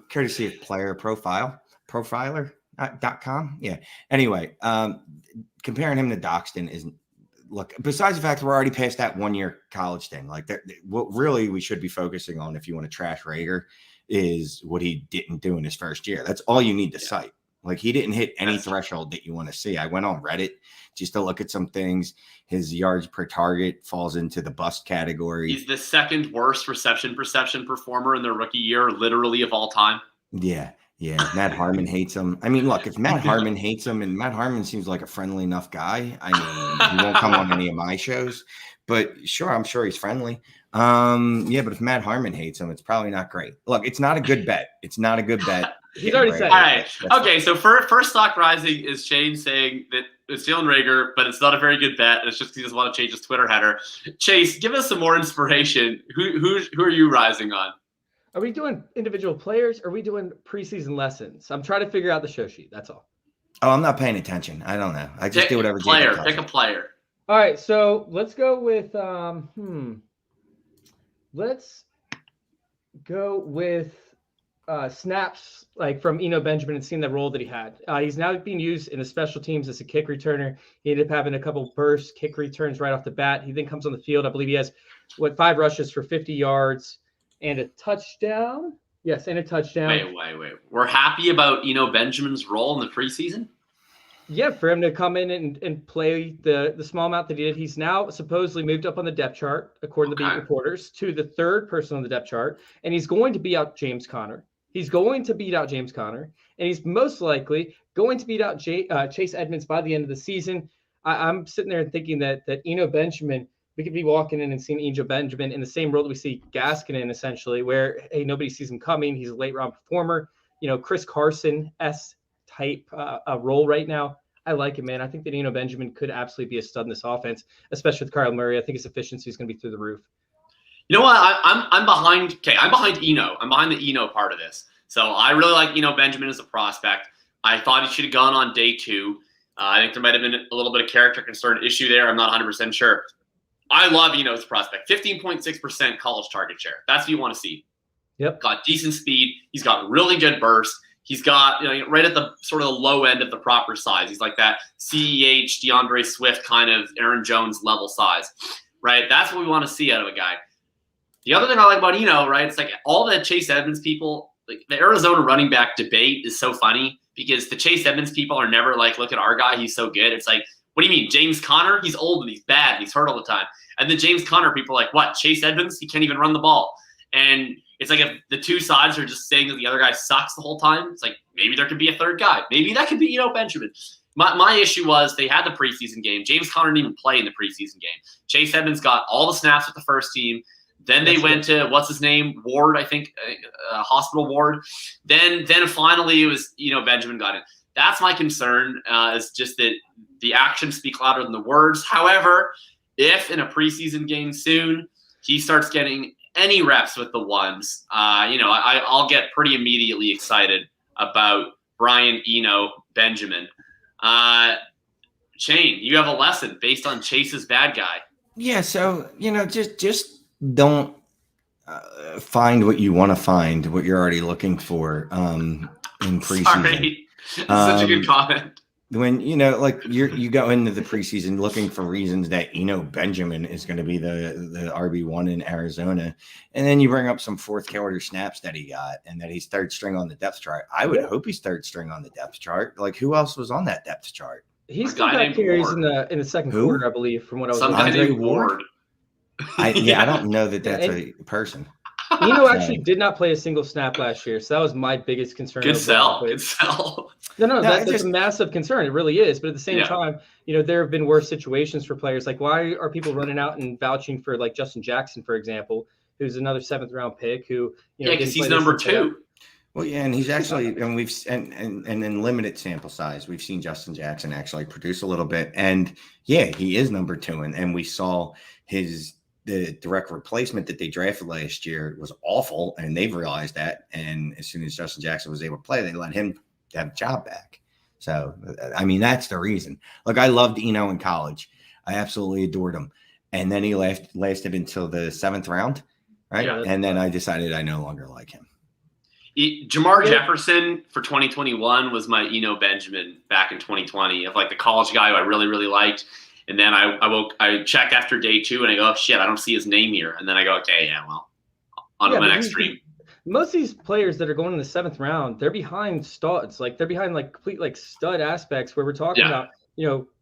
courtesy of Player Profiler.com. Yeah. Anyway, comparing him to Doxson is. Look, besides the fact that we're already past that 1-year college thing, like what really we should be focusing on if you want to trash Reagor is what he didn't do in his first year. That's all you need to cite. Like he didn't hit any threshold that you want to see. I went on Reddit just to look at some things. His yards per target falls into the bust category. He's the second worst reception perception performer in their rookie year, literally of all time. Yeah. Yeah, Matt Harmon hates him. I mean, look, if Matt Harmon hates him, and Matt Harmon seems like a friendly enough guy, I mean, he won't come on any of my shows, but sure, I'm sure he's friendly. Yeah, but if Matt Harmon hates him, it's probably not great. Look, it's not a good bet. It's not a good bet. He's already said it. All right. Okay, so first stock rising is Shane saying that it's Jalen Reagor, but it's not a very good bet. It's just because he doesn't want to change his Twitter header. Chase, give us some more inspiration. Who are you rising on? Are we doing individual players? Or are we doing preseason lessons? I'm trying to figure out the show sheet. That's all. Oh, I'm not paying attention. I don't know. I just do whatever. Pick a player. All right. So let's go with Let's go with snaps like from Eno Benjamin and seeing the role that he had. He's now being used in the special teams as a kick returner. He ended up having a couple burst kick returns right off the bat. He then comes on the field. I believe he has 5 rushes for 50 yards. And a touchdown. Yes, and a touchdown. Wait. We're happy about Eno Benjamin's role in the preseason? Yeah, for him to come in and play the small amount that he did. He's now supposedly moved up on the depth chart, according to beat reporters, to the 3rd person on the depth chart. And he's going to beat out James Conner. And he's most likely going to beat out Chase Edmonds by the end of the season. I'm sitting there thinking that Eno Benjamin, we could be walking in and seeing Eno Benjamin in the same role that we see Gaskin in, essentially, where, hey, nobody sees him coming. He's a late-round performer. Chris Carson-esque type role right now. I like it, man. I think that Eno Benjamin could absolutely be a stud in this offense, especially with Kyle Murray. I think his efficiency is going to be through the roof. You know what? I'm behind. Okay, I'm behind Eno. I'm behind the Eno part of this. So I really like Eno Benjamin as a prospect. I thought he should have gone on day 2. I think there might have been a little bit of character concern issue there. I'm not 100% sure. I love Eno's prospect. 15.6% college target share. That's what you want to see. Yep. Got decent speed. He's got really good burst. He's got, right at the sort of the low end of the proper size. He's like that CEH, DeAndre Swift kind of Aaron Jones level size, right? That's what we want to see out of a guy. The other thing I like about Eno, right, it's like all the Chase Edmonds people, like the Arizona running back debate is so funny because the Chase Edmonds people are never like, look at our guy, he's so good. It's like, what do you mean? James Conner? He's old and he's bad. And he's hurt all the time. And then James Conner people are like, what? Chase Edmonds? He can't even run the ball. And it's like if the two sides are just saying that the other guy sucks the whole time, it's like maybe there could be a third guy. Maybe that could be, Benjamin. My issue was they had the preseason game. James Conner didn't even play in the preseason game. Chase Edmonds got all the snaps with the first team. Then they went to, what's his name? Ward, I think, Hospital Ward. Then finally it was, Benjamin got in. That's my concern, is just that the actions speak louder than the words. However, if in a preseason game soon he starts getting any reps with the ones, I'll get pretty immediately excited about Brian Benjamin. Shane, you have a lesson based on Chase's bad guy. Yeah, so just don't find what you want to find, what you're already looking for in preseason. Sorry, such a good comment. When you go into the preseason looking for reasons that Benjamin is going to be the RB1 in Arizona, and then you bring up some fourth quarter snaps that he got and that he's third string on the depth chart. I would hope he's third string on the depth chart. Like, who else was on that depth chart? He's still got carries in the second quarter, I believe, from what I was looking at. Some guy named Ward. I don't know that that's a person. Actually did not play a single snap last year, so that was my biggest concern. Good sell. Good sell. No, that's a massive concern. It really is. But at the same time, there have been worse situations for players. Like, why are people running out and vouching for like Justin Jackson, for example, who's another 7th round pick who because he's number 2. Well, yeah, and he's actually, and in limited sample size, we've seen Justin Jackson actually produce a little bit, and he is number 2, and we saw the direct replacement that they drafted last year was awful, and they've realized that. And as soon as Justin Jackson was able to play, they let him have a job back. So, I mean, that's the reason. Look, I loved Eno in college. I absolutely adored him. And then he lasted until the 7th round, right? Yeah, and then I decided I no longer like him. Jamar Jefferson for 2021 was my Benjamin back in 2020 of like the college guy who I really, really liked. And then I check after day 2 and I go, oh, shit, I don't see his name here. And then I go, okay, on to my next stream. Most of these players that are going in the 7th round, they're behind studs. Like, they're behind like complete like stud aspects where we're talking about,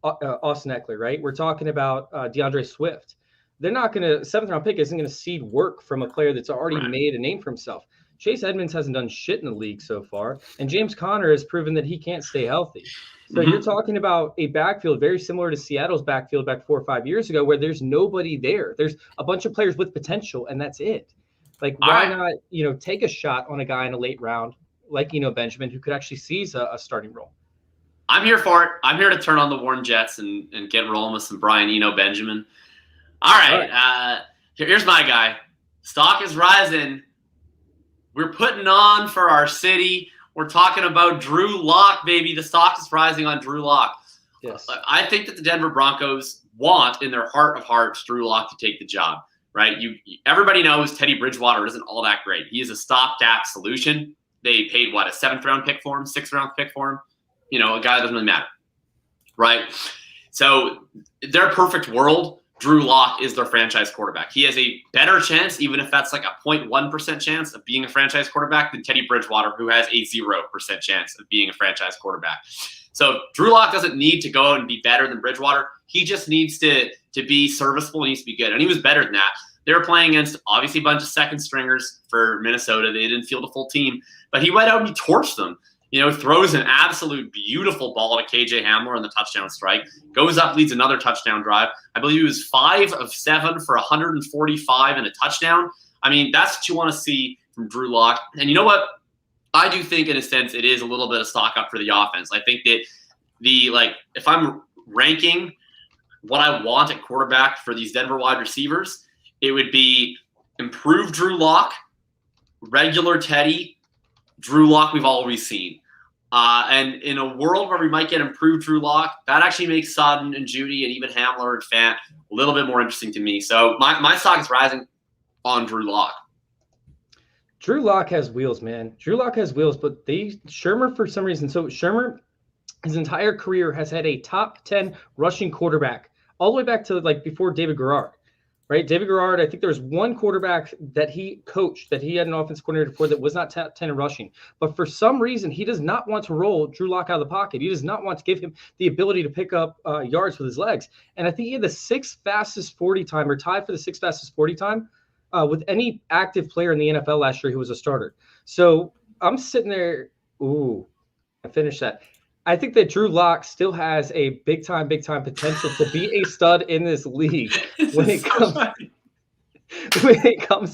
Austin Eckler, right? We're talking about DeAndre Swift. They're not going to, 7th round pick isn't going to seed work from a player that's already made a name for himself. Chase Edmonds hasn't done shit in the league so far, and James Conner has proven that he can't stay healthy. So you're talking about a backfield very similar to Seattle's backfield back 4 or 5 years ago, where there's nobody there. There's a bunch of players with potential, and that's it. Like, why not, take a shot on a guy in a late round like Benjamin, who could actually seize a starting role? I'm here for it. I'm here to turn on the Warren Jets and get rolling with some Brian Benjamin. All right. Here's my guy. Stock is rising. We're putting on for our city. We're talking about Drew Lock, baby. The stock is rising on Drew Lock. Yes. I think that the Denver Broncos want, in their heart of hearts, Drew Lock to take the job, right? Everybody knows Teddy Bridgewater isn't all that great. He is a stopgap solution. They paid, a 7th round pick for him, 6th round pick for him? A guy that doesn't really matter, right? So their perfect world, Drew Lock is their franchise quarterback. He has a better chance, even if that's like a 0.1% chance of being a franchise quarterback, than Teddy Bridgewater, who has a 0% chance of being a franchise quarterback. So Drew Lock doesn't need to go out and be better than Bridgewater. He just needs to be serviceable. He needs to be good. And he was better than that. They were playing against, obviously, a bunch of second stringers for Minnesota. They didn't field a full team. But he went out and he torched them. Throws an absolute beautiful ball to KJ Hamler on the touchdown strike, goes up, leads another touchdown drive. I believe he was 5 of 7 for 145 and a touchdown. I mean, that's what you want to see from Drew Lock. And you know what? I do think, in a sense, it is a little bit of stock up for the offense. I think that if I'm ranking what I want at quarterback for these Denver wide receivers, it would be improved Drew Lock, regular Teddy, Drew Lock we've always seen. And in a world where we might get improved Drew Lock, that actually makes Sutton and Judy and even Hamler and Fant a little bit more interesting to me. So my stock is rising on Drew Lock. Drew Lock has wheels, man. Drew Lock has wheels, but Shermer, for some reason. So Shermer, his entire career, has had a top 10 rushing quarterback all the way back to before David Garrard. Right, David Garrard, I think there was one quarterback that he coached, that he had an offense coordinator for, that was not top 10 in rushing. But for some reason, he does not want to roll Drew Lock out of the pocket. He does not want to give him the ability to pick up yards with his legs. And I think he had the 6th fastest 40 time, or tied for the 6th fastest 40 time with any active player in the NFL last year who was a starter. So I'm sitting there. Ooh, I finished that. I think that Drew Lock still has a big time potential to be a stud in this league when it comes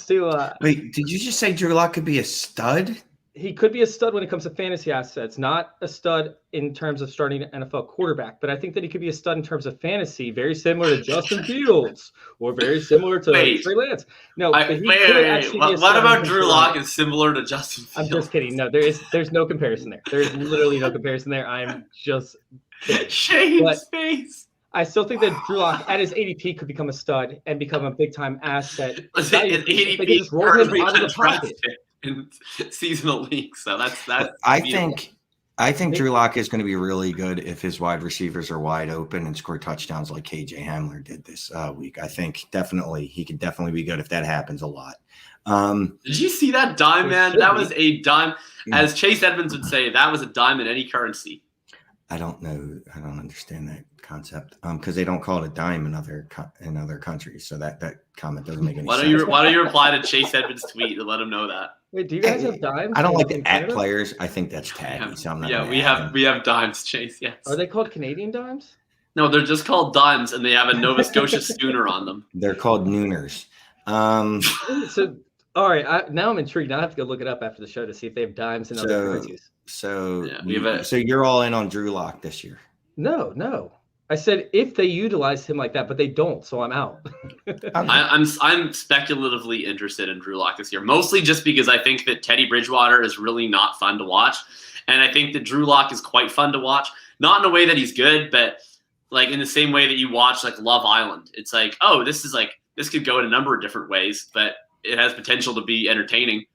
to. Wait, did you just say Drew Lock could be a stud? he could be a stud when it comes to fantasy assets, not a stud in terms of starting an NFL quarterback. But I think that he could be a stud in terms of fantasy, very similar to Justin Fields or very similar to Trey Lance. No, but he could actually be a stud. What about Drew Lock is similar to Justin Fields? I'm just kidding. No, there's no comparison there. There's literally no comparison there. I'm just Shane's face. I still think that Drew Lock at his ADP could become a stud and become a big time asset. His ADP just roll him out of the pocket in seasonal leagues. So that's I think Drew Lock is going to be really good if his wide receivers are wide open and score touchdowns like KJ Hamler did this week. I think he could definitely be good if that happens a lot. Did you see that dime, man? That was a dime. As Chase Edmonds would say, that was a dime in any currency. I don't know. I don't understand that concept because they don't call it a dime in other countries. So that comment doesn't make any sense. Why don't you reply to Chase Edmonds' tweet and let him know that? Wait, do you guys have dimes? I don't like the at players. I think that's tacky. So I'm not we have dimes, Chase. Yes. Are they called Canadian dimes? No, they're just called dimes, and they have a Nova Scotia schooner on them. They're called nooners. So all right, now I'm intrigued. Now I have to go look it up after the show to see if they have dimes in other currencies. So you're all in on Drew Lock this year? No. I said if they utilize him like that, but they don't, so I'm out. I'm speculatively interested in Drew Lock this year, mostly just because I think that Teddy Bridgewater is really not fun to watch, and I think that Drew Lock is quite fun to watch. Not in a way that he's good, but like in the same way that you watch like Love Island. It's like, oh, this could go in a number of different ways, but it has potential to be entertaining.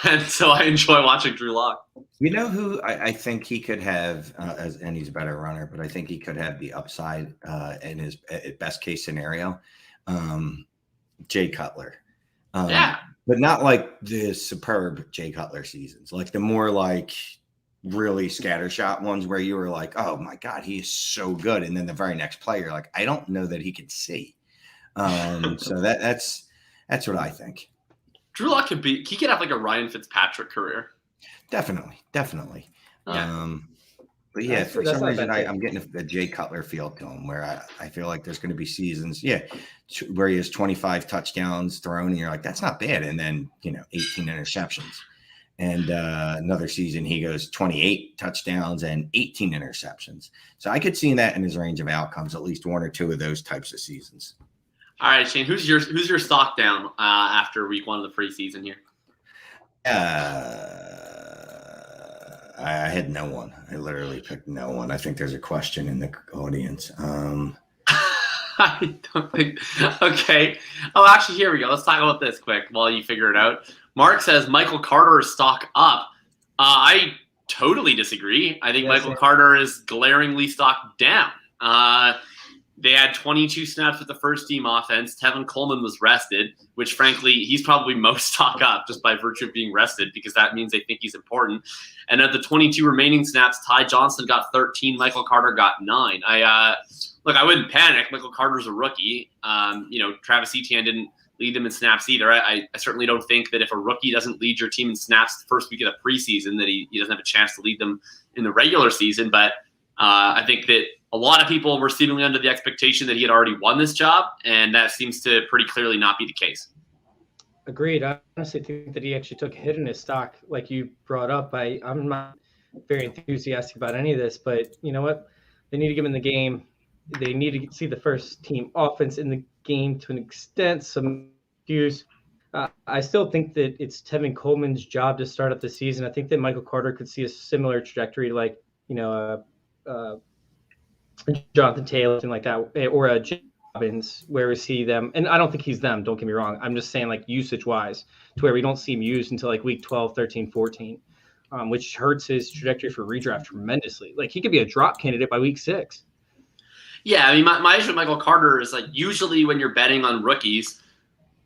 And so I enjoy watching Drew Lock. You know who I think he could have, and he's a better runner, but I think he could have the upside in his best case scenario. Jay Cutler. But not like the superb Jay Cutler seasons, like the more like really scattershot ones where you were like, oh my God, he is so good. And then the very next play, you're like, I don't know that he could see. So that's what I think. Drew Lock could have like a Ryan Fitzpatrick career. Definitely. Yeah. But yeah, for some reason I'm getting a Jay Cutler feel to him where I feel like there's going to be seasons, where he has 25 touchdowns thrown and you're like, that's not bad. And then, 18 interceptions. And another season he goes 28 touchdowns and 18 interceptions. So I could see that in his range of outcomes, at least one or two of those types of seasons. All right, Shane, who's your stock down after week 1 of the preseason here? I had no one. I literally picked no one. I think there's a question in the audience. I don't think. Okay. Oh, actually, here we go. Let's talk about this quick while you figure it out. Mark says Michael Carter is stock up. I totally disagree. I think Michael Carter is glaringly stock down. They had 22 snaps with the first team offense. Tevin Coleman was rested, which frankly, he's probably most stock up just by virtue of being rested because that means they think he's important. And of the 22 remaining snaps, Ty Johnson got 13. Michael Carter got 9. I wouldn't panic. Michael Carter's a rookie. Travis Etienne didn't lead them in snaps either. I certainly don't think that if a rookie doesn't lead your team in snaps the first week of the preseason that he doesn't have a chance to lead them in the regular season. But I think that a lot of people were seemingly under the expectation that he had already won this job, and that seems to pretty clearly not be the case. Agreed. I honestly think that he actually took a hit in his stock, like you brought up. I'm not very enthusiastic about any of this, but you know what? They need to get him in the game. They need to see the first team offense in the game to an extent. Some use. I still think that it's Tevin Coleman's job to start up the season. I think that Michael Carter could see a similar trajectory, like Jonathan Taylor, something like that, or a Robbins, where we see them. And I don't think he's them, don't get me wrong. I'm just saying like usage-wise, to where we don't see him used until like week 12, 13, 14, which hurts his trajectory for redraft tremendously. Like he could be a drop candidate by week 6. Yeah, I mean, my issue with Michael Carter is like usually when you're betting on rookies,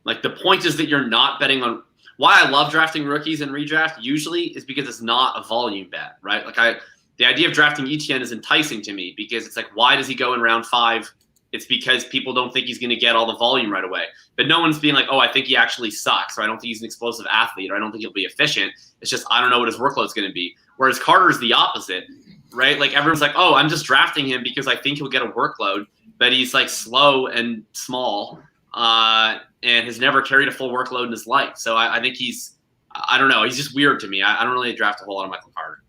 like the point is that you're not betting on. Why I love drafting rookies in redraft usually is because it's not a volume bet, right? Like the idea of drafting Etienne is enticing to me because it's like, why does he go in round 5? It's because people don't think he's going to get all the volume right away. But no one's being like, oh, I think he actually sucks, or I don't think he's an explosive athlete, or I don't think he'll be efficient. It's just, I don't know what his workload's going to be. Whereas Carter's the opposite, right? Like everyone's like, oh, I'm just drafting him because I think he'll get a workload, but he's like slow and small and has never carried a full workload in his life. So I think he's I don't know. He's just weird to me. I don't really draft a whole lot of Michael Carter.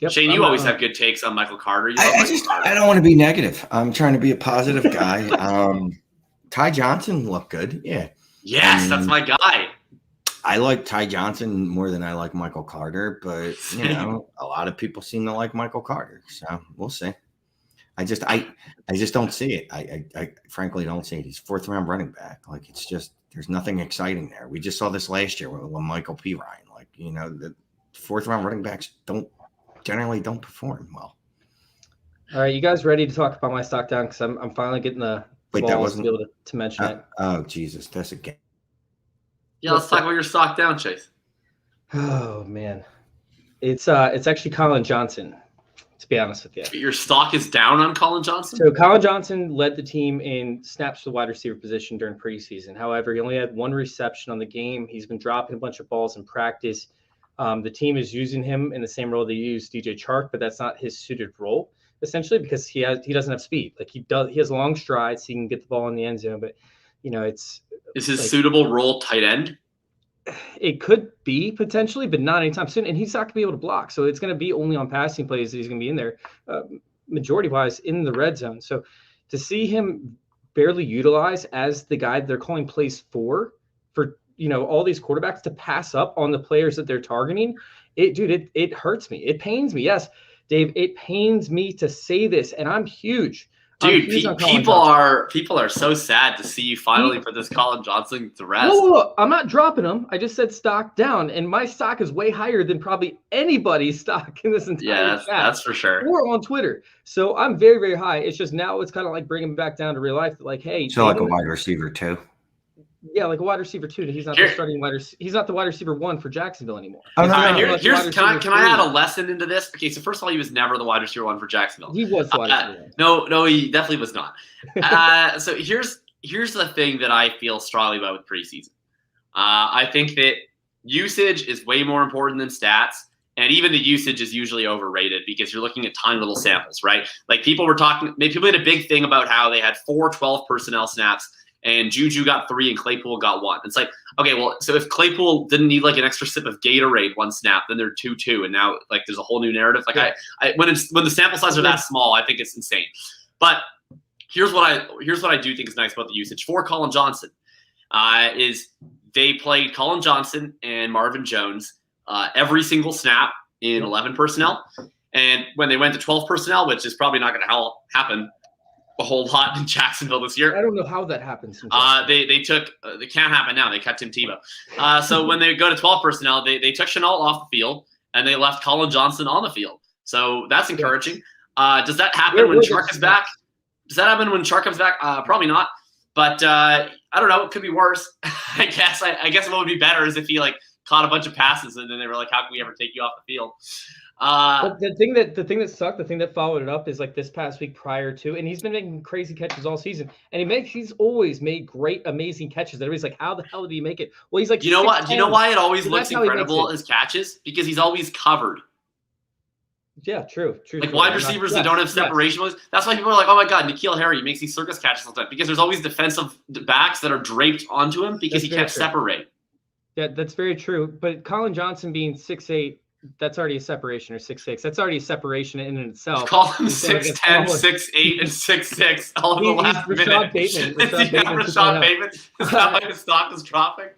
Yep, Shane, you always have good takes on Michael Carter. I don't want to be negative. I'm trying to be a positive guy. Ty Johnson looked good. Yeah. Yes, that's my guy. I like Ty Johnson more than I like Michael Carter, but a lot of people seem to like Michael Carter, so we'll see. I just don't see it. I frankly don't see it. He's 4th round running back. Like, it's just, there's nothing exciting there. We just saw this last year with Michael P. Ryan. Like, the 4th round running backs generally don't perform well. All right, you guys ready to talk about my stock down? Because I'm finally getting the balls to be able to mention it. Oh Jesus, that's a game. Yeah, let's talk about your stock down, Chase. Oh man, it's actually Colin Johnson. To be honest with you, your stock is down on Colin Johnson. So Colin Johnson led the team in snaps to the wide receiver position during preseason. However, he only had 1 reception on the game. He's been dropping a bunch of balls in practice. The team is using him in the same role they use DJ Chark, but that's not his suited role, essentially, because he doesn't have speed. Like, he has long strides, so he can get the ball in the end zone. But is his suitable role tight end? It could be potentially, but not anytime soon. And he's not going to be able to block. So it's going to be only on passing plays that he's going to be in there, majority-wise, in the red zone. So to see him barely utilized as the guy they're calling plays for all these quarterbacks to pass up on the players that they're targeting, it hurts me. It pains me. Yes, Dave, it pains me to say this, and I'm huge. Dude, people are so sad to see you finally put this Colin Johnson to rest. No, I'm not dropping him. I just said stock down, and my stock is way higher than probably anybody's stock in this entire chat. That's for sure. Or on Twitter. So I'm very, very high. It's just now it's kind of like bringing him back down to real life. Like, hey, so like a wide receiver too. Yeah, like a wide receiver too. He's not the starting he's not the wide receiver 1 for Jacksonville anymore. Oh, no. Can I add a lesson into this? Okay, so first of all, he was never the wide receiver 1 for Jacksonville. He was the wide receiver 1. No, he definitely was not. So here's the thing that I feel strongly about with preseason. I think that usage is way more important than stats. And even the usage is usually overrated because you're looking at tiny little samples, right? Like, people made a big thing about how they had 4 12 personnel snaps and Juju got 3 and Claypool got 1. It's like, okay, well, so if Claypool didn't need like an extra sip of Gatorade 1 snap, then they're 2-2, and now like there's a whole new narrative. Like, when the sample size are that small, I think it's insane. But here's what I do think is nice about the usage for Colin Johnson, is they played Colin Johnson and Marvin Jones every single snap in 11 personnel, and when they went to 12 personnel, which is probably not going to happen a whole lot in Jacksonville this year. I don't know how that happens. They took it can't happen now. They cut Tim Tebow. So when they go to 12 personnel, they took Chenault off the field and they left Colin Johnson on the field. So that's encouraging. Does that happen when Chark is back? Does that happen when Chark comes back? Probably not. But I don't know. It could be worse. I guess what would be better is if he like caught a bunch of passes and then they were like, "How can we ever take you off the field?" But the thing that sucked, the thing that followed it up is like this past week prior to, and he's been making crazy catches all season, and he's always made great, amazing catches. Everybody's like, how the hell did he make it? Well, he's like, you know what? Do you know why it always looks incredible as catches? Because he's always covered. Yeah, true. Like wide receivers that don't have separation. That's why people are like, oh my God, N'Keal Harry makes these circus catches all the time. Because there's always defensive backs that are draped onto him because he can't separate. Yeah, that's very true. But Colin Johnson being 6'8", that's already a separation, or 6'6". That's already a separation in itself. Call him 6'10", 6'8", and 6'6". All in the last minute. Rashad Bateman. Rashad Bateman. Is that why his stock is dropping?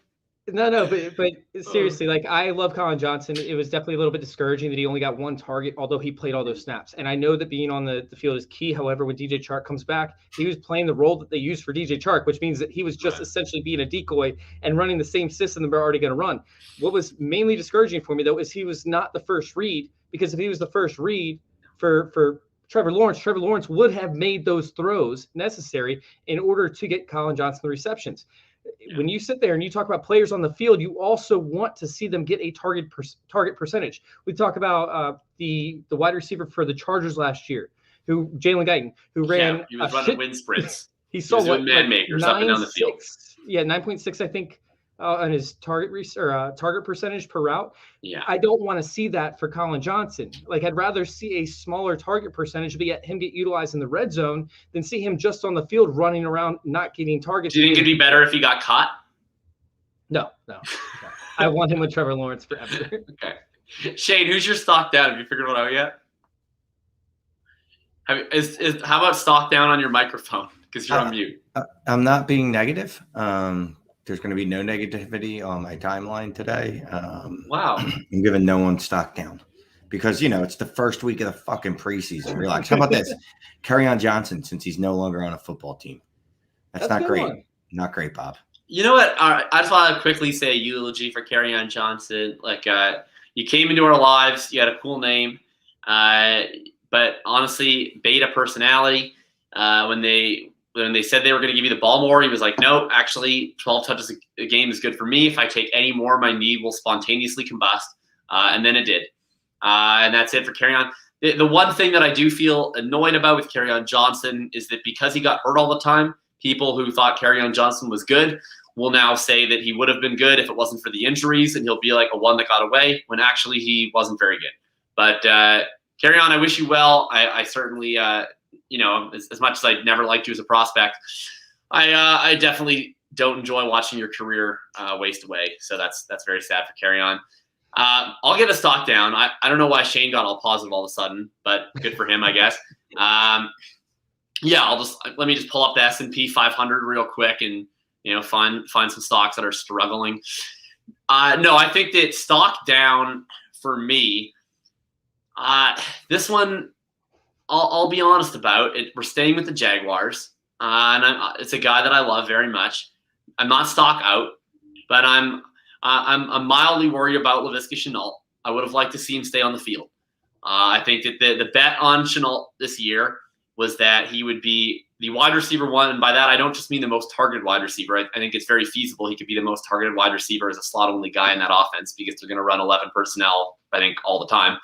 No, but seriously, like, I love Colin Johnson. It was definitely a little bit discouraging that he only got 1 target, although he played all those snaps. And I know that being on the field is key. However, when DJ Chark comes back, he was playing the role that they used for DJ Chark, which means that he was just essentially being a decoy and running the same system that they're already going to run. What was mainly discouraging for me, though, is he was not the first read, because if he was the first read for Trevor Lawrence would have made those throws necessary in order to get Colin Johnson the receptions. When you sit there and you talk about players on the field, you also want to see them get a target percentage. We talk about the wide receiver for the Chargers last year, Jalen Guyton, who ran. He was running wind sprints. He saw doing man makers up and down the field. 9.6, I think, on his target percentage per route. Yeah, I don't want to see that for Colin Johnson. Like, I'd rather see a smaller target percentage, but yet him get utilized in the red zone than see him just on the field running around not getting targets. Do you think it'd be better if he got caught? No. I want him with Trevor Lawrence forever. Okay. Shane, who's your stock down? Have you figured it out yet? How about stock down on your microphone? Because you're on mute. I'm not being negative. There's going to be no negativity on my timeline today. Wow. I'm giving no one stock down because, it's the first week of the fucking preseason. Relax. How about this? Kerryon Johnson, since he's no longer on a football team. That's not great. One. Not great, Bob. You know what? All right, I just want to quickly say a eulogy for Kerryon Johnson. Like, you came into our lives. You had a cool name. But honestly, beta personality. When they said they were going to give you the ball more, he was like, no, actually 12 touches a game is good for me. If I take any more, my knee will spontaneously combust. And then it did. And that's it for Kerryon. The one thing that I do feel annoyed about with Kerryon Johnson is that because he got hurt all the time, people who thought Kerryon Johnson was good will now say that he would have been good if it wasn't for the injuries, and he'll be like a one that got away, when actually he wasn't very good. But Kerryon, I wish you well. I certainly, as much as I never liked you as a prospect, I definitely don't enjoy watching your career waste away. So that's very sad for Kerryon. I'll give a stock down. I don't know why Shane got all positive all of a sudden, but good for him, I guess. Let me just pull up the S&P 500 real quick and find some stocks that are struggling. No, I think that stock down for me. This one, I'll be honest about it. We're staying with the Jaguars, and it's a guy that I love very much. I'm not stock out, but I'm mildly worried about Laviska Shenault. I would have liked to see him stay on the field. I think that the bet on Shenault this year was that he would be the wide receiver one, and by that I don't just mean the most targeted wide receiver. I think it's very feasible he could be the most targeted wide receiver as a slot-only guy in that offense because they're going to run 11 personnel, I think, all the time.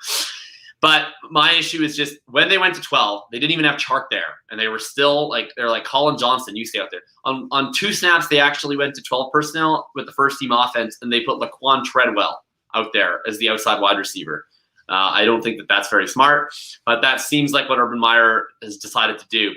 But my issue is just when they went to 12, they didn't even have Chark there, and they were still they're like, Colin Johnson, you stay out there. On 2 snaps, they actually went to 12 personnel with the first team offense, and they put Laquan Treadwell out there as the outside wide receiver. I don't think that that's very smart, but that seems like what Urban Meyer has decided to do.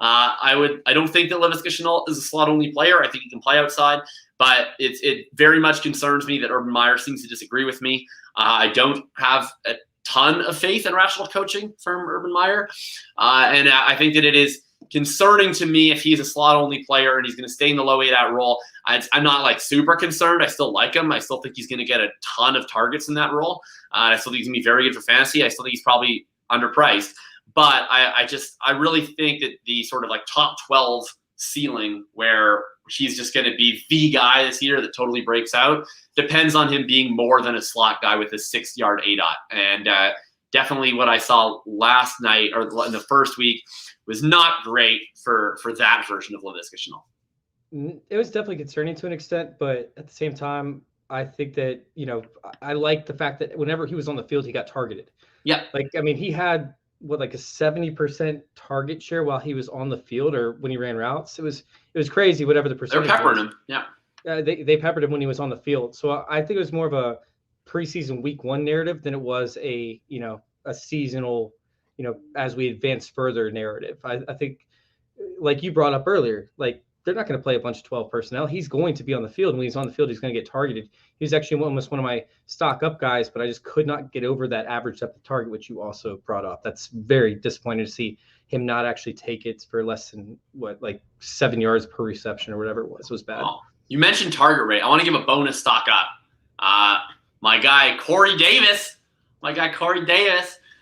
I don't think that Laviska Shenault is a slot-only player. I think he can play outside, but it very much concerns me that Urban Meyer seems to disagree with me. I don't have a ton of faith in rational coaching from Urban Meyer, and I think that it is concerning to me if he's a slot-only player and he's going to stay in the low 8-out role. I'm not super concerned. I still like him. I still think he's going to get a ton of targets in that role. I still think he's going to be very good for fantasy. I still think he's probably underpriced. But I really think that the sort of top 12 ceiling where he's just going to be the guy this year that totally breaks out depends on him being more than a slot guy with a 6-yard ADOT. And definitely what I saw last night or in the first week was not great for that version of Laviska Shenault. It was definitely concerning to an extent, but at the same time, I think that, I like the fact that whenever he was on the field, he got targeted. Yeah. He had a 70% target share while he was on the field or when he ran routes. It was crazy, whatever the percentage. They're peppering him. Yeah. They peppered him when he was on the field. So I think it was more of a preseason week 1 narrative than it was a seasonal, as we advance further narrative. I think, like you brought up earlier, they're not going to play a bunch of 12 personnel. He's going to be on the field. And when he's on the field, he's going to get targeted. He was actually almost one of my stock up guys, but I just could not get over that average depth of target, which you also brought up. That's very disappointing to see him not actually take it for less than 7 yards per reception or whatever it was. It was bad. Oh, you mentioned target rate. I want to give a bonus stock up. My guy, Corey Davis,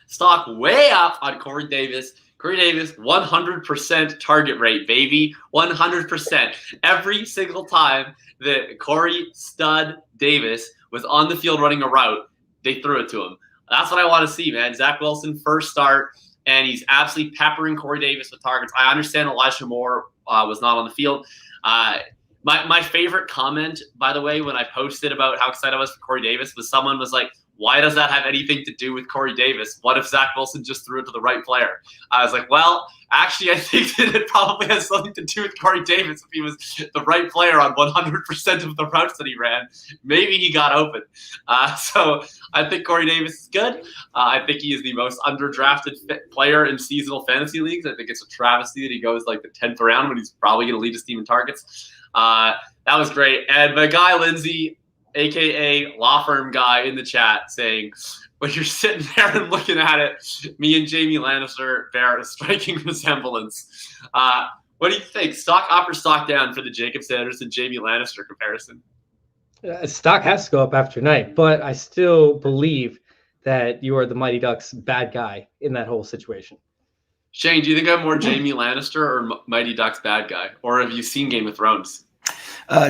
stock way up on Corey Davis. Corey Davis, 100% target rate, baby. 100%. Every single time that Corey Stud Davis was on the field running a route, they threw it to him. That's what I want to see, man. Zach Wilson, first start, and he's absolutely peppering Corey Davis with targets. I understand Elijah Moore was not on the field. My favorite comment, by the way, when I posted about how excited I was for Corey Davis, was someone was like, why does that have anything to do with Corey Davis? What if Zach Wilson just threw it to the right player? I was like, well, actually, I think that it probably has something to do with Corey Davis. If he was the right player on 100% of the routes that he ran, maybe he got open. So I think Corey Davis is good. I think he is the most underdrafted player in seasonal fantasy leagues. I think it's a travesty that he goes the 10th round when he's probably going to lead his team in targets. That was great. And my guy, Lindsay, aka law firm guy, in the chat saying, when you're sitting there and looking at it, me and Jamie Lannister bear a striking resemblance. What do you think? Stock up or stock down for the Jacob Sanderson Jamie Lannister comparison? Stock has to go up after tonight, but I still believe that you are the Mighty Ducks bad guy in that whole situation. Shane, do you think I'm more Jamie Lannister or Mighty Ducks bad guy? Or have you seen Game of Thrones?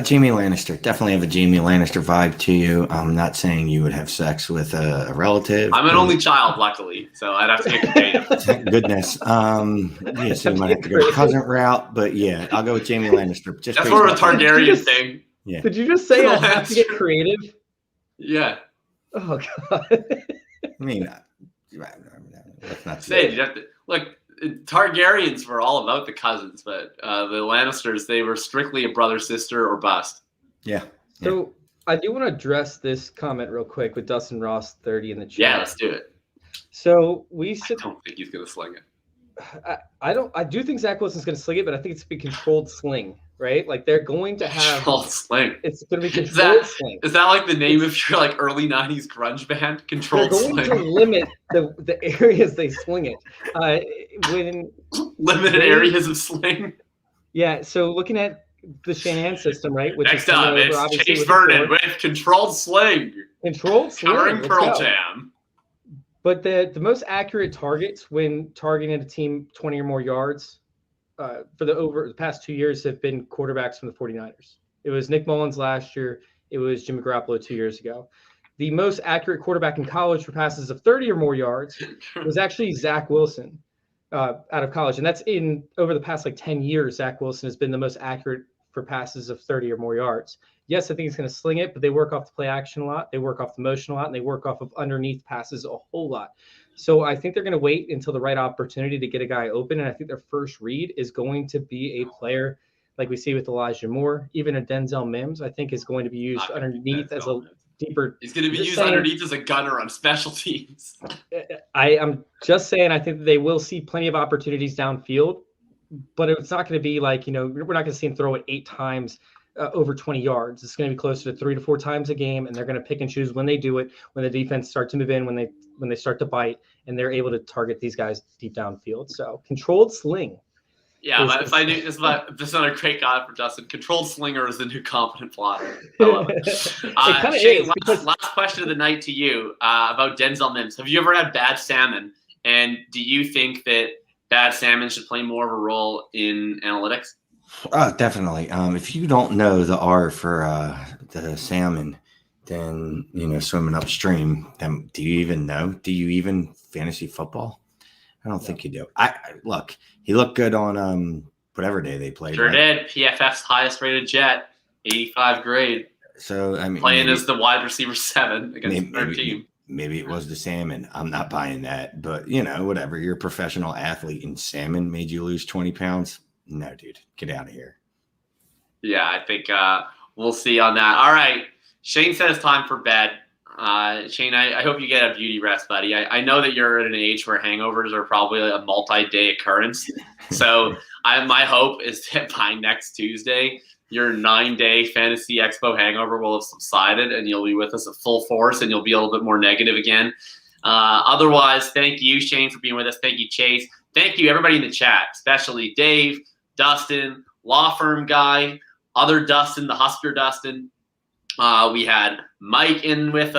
Jamie Lannister. Definitely have a Jamie Lannister vibe to you. I'm not saying you would have sex with a relative. I'm an only child, luckily, so I'd have to get creative. Thank goodness. Yeah, so you might have to go the cousin route, but yeah, I'll go with Jamie Lannister. Just that's more of a Targaryen thing. Yeah. Did you just say I have to get creative? Yeah. Oh God. I mean, let's not say you have to look. Targaryens were all about the cousins, but the Lannisters, they were strictly a brother, sister, or bust. Yeah. So I do want to address this comment real quick with Dustin Ross 30 in the chat. Yeah, let's do it. So I don't think he's gonna sling it. I do think Zach Wilson's gonna sling it, but I think it's a controlled sling, right? Like they're going to have controlled sling. It's gonna be controlled sling. Is that like the name of your like early 90s grunge band? Controlled sling. They're going to limit the areas they swing it. Limited areas of sling. Yeah, so looking at the Shanahan system, right? Which Next up, it's Chase Vernon with controlled sling. Controlled sling. Covering Pearl Jam. But the most accurate targets when targeting a team 20 or more yards for the past 2 years have been quarterbacks from the 49ers. It was Nick Mullins last year. It was Jimmy Garoppolo 2 years ago. The most accurate quarterback in college for passes of 30 or more yards was actually Zach Wilson out of college. And that's over the past 10 years, Zach Wilson has been the most accurate for passes of 30 or more yards. Yes, I think he's going to sling it, but they work off the play action a lot. They work off the motion a lot, and they work off of underneath passes a whole lot. So I think they're going to wait until the right opportunity to get a guy open. And I think their first read is going to be a player like we see with Elijah Moore, even a Denzel Mims, I think is going to be used underneath as a deeper. He's going to be used underneath as a gunner on special teams. I'm just saying, I think they will see plenty of opportunities downfield, but it's not going to be we're not going to see him throw it 8 times over 20 yards. It's going to be closer to 3 to 4 times a game, and they're going to pick and choose when they do it, when the defense starts to move in, when they start to bite, and they're able to target these guys deep downfield. So controlled sling. Yeah, but if I knew this is another great guy for Justin. Controlled slinger is the new competent plotter. I love it. Shane, last question of the night to you about Denzel Mims. Have you ever had bad salmon? And do you think that bad salmon should play more of a role in analytics? Oh, definitely. If you don't know the R for the salmon, then swimming upstream. Then do you even know? Do you even fantasy football? I don't think you do. Look, he looked good on whatever day they played. Sure did. PFF's highest rated jet, 85 grade. So I mean, playing as the wide receiver 7 against our team. Maybe it was the salmon. I'm not buying that, but whatever. You're a professional athlete, and salmon made you lose 20 pounds. No, dude, get out of here. Yeah, I think we'll see on that. All right, Shane said it's time for bed. Shane, I hope you get a beauty rest, buddy. I know that you're at an age where hangovers are probably a multi-day occurrence. So my hope is that by next Tuesday, your 9-day Fantasy Expo hangover will have subsided and you'll be with us at full force and you'll be a little bit more negative again. Otherwise, thank you, Shane, for being with us. Thank you, Chase. Thank you, everybody in the chat, especially Dave, Dustin, law firm guy, other Dustin, the Husker Dustin. We had Mark in with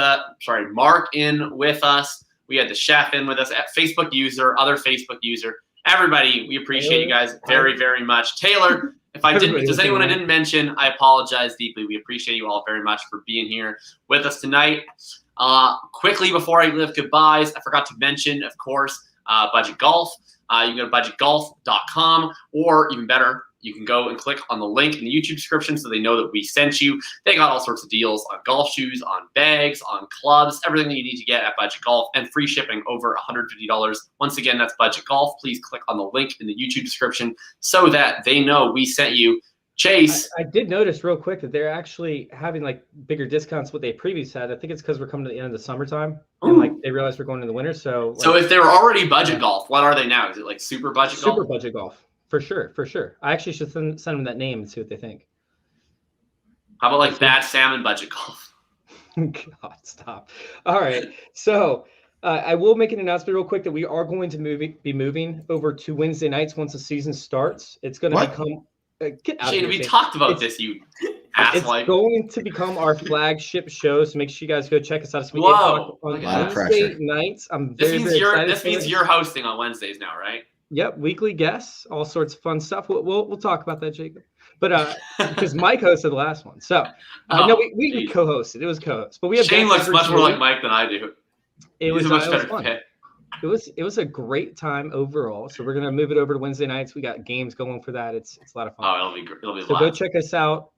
us. We had the chef in with us, Facebook user, other Facebook user. Everybody, we appreciate you guys very, very much. Taylor, if there's anyone I didn't mention, I apologize deeply. We appreciate you all very much for being here with us tonight. Quickly before I leave goodbyes, I forgot to mention, of course, Budget Golf. You can go to budgetgolf.com, or even better, you can go and click on the link in the YouTube description so they know that we sent you. They got all sorts of deals on golf shoes, on bags, on clubs, everything that you need to get at Budget Golf, and free shipping over $150. Once again, that's Budget Golf. Please click on the link in the YouTube description so that they know we sent you. Chase. I did notice real quick that they're actually having bigger discounts what they previously had. I think it's because we're coming to the end of the summertime and they realize we're going into the winter. So if they were already Budget Golf, what are they now? Is it super budget golf? Super budget golf. For sure. I actually should send them that name and see what they think. How about bad salmon budget golf? God, stop. All right. So I will make an announcement real quick that we are going to be moving over to Wednesday nights once the season starts. It's going to become get out of Shane, here, we Shane. talked about this, you asswipe. It's going to become our flagship show, so make sure you guys go check us out. It's going Whoa. on A lot of Wednesday pressure. nights. I'm This very, means very excited. this means you're hosting on Wednesdays now, right? Yep, weekly guests, all sorts of fun stuff. We'll talk about that, Jacob. But because Mike hosted the last one, so no, we co-hosted. It was co-host, but we have Shane looks much more like Mike than I do. It was much better fun. fit. It was a great time overall. So we're gonna move it over to Wednesday nights. We got games going for that. It's a lot of fun. Oh, it'll be great. It'll be so go check us out.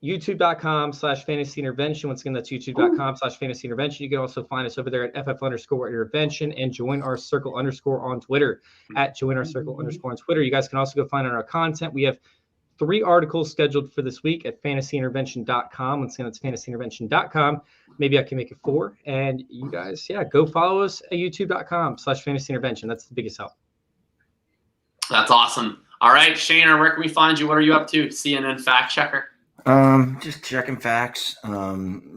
YouTube.com/fantasy intervention. Once again, that's youtube.com/fantasy intervention. You can also find us over there at FF_intervention and join our circle _ on Twitter at join our circle _ on Twitter. You guys can also go find our content. We have 3 articles scheduled for this week at fantasyintervention.com. Once again, it's fantasyintervention.com. Maybe I can make it 4. And you guys, go follow us at youtube.com/fantasy intervention. That's the biggest help. That's awesome. All right, Shane, where can we find you? What are you up to? CNN fact checker. Just checking facts,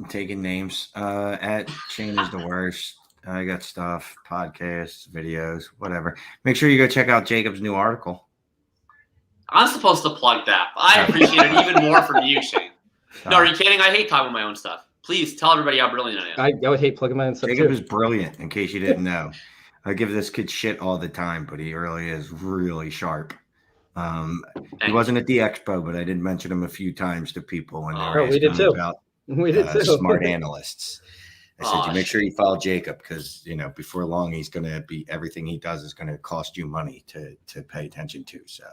taking names. At Shane is the worst. I got stuff, podcasts, videos, whatever. Make sure you go check out Jacob's new article. I'm supposed to plug that. I appreciate it even more from you, Shane. No, are you kidding? I hate talking about my own stuff. Please tell everybody how brilliant I am. I would hate plugging my own stuff. Jacob too. is brilliant, in case you didn't know. I give this kid shit all the time, but he really is really sharp. He wasn't at the expo, but I did mention him a few times to people when they were asking about smart analysts. I said, you make sure you follow Jacob because, before long, he's going to be everything he does is going to cost you money to pay attention to. So,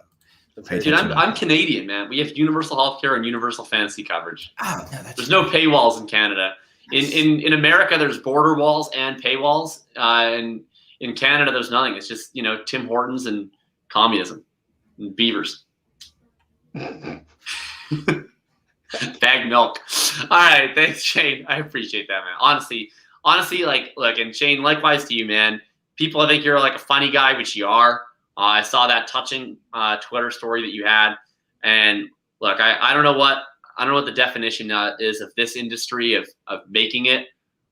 dude, I'm Canadian, man. We have universal healthcare and universal fantasy coverage. Oh, no, there's no paywalls in Canada. In America, there's border walls and paywalls. And in Canada, there's nothing. It's just, Tim Hortons and communism and beavers. Bag milk. All right, thanks, Shane. I appreciate that, man. Honestly, and Shane, likewise to you, man. People think you're like a funny guy, which you are. I saw that touching Twitter story that you had, and look, I don't know what the definition is of this industry of making it,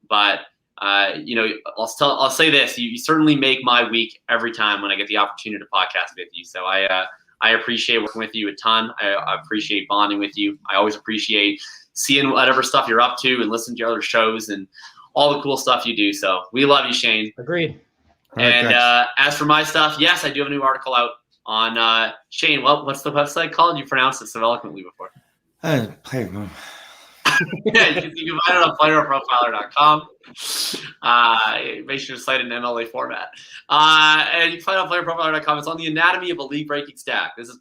but I'll say this: you certainly make my week every time when I get the opportunity to podcast with you. So I appreciate working with you a ton. I appreciate bonding with you. I always appreciate seeing whatever stuff you're up to and listening to your other shows and all the cool stuff you do. So we love you, Shane. Agreed. And as for my stuff, yes, I do have a new article out on Shane. What's the website called? You pronounced it so eloquently before. Yeah, you can find it on playerprofiler.com. Make sure to cite it in MLA format. And you can find it on playerprofiler.com. It's on the anatomy of a league-breaking stack. This has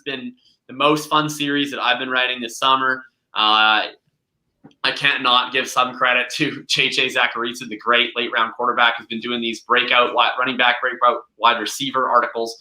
been the most fun series that I've been writing this summer. I can't not give some credit to J.J. Zacharitza, the great late-round quarterback who's been doing these breakout running back, breakout wide receiver articles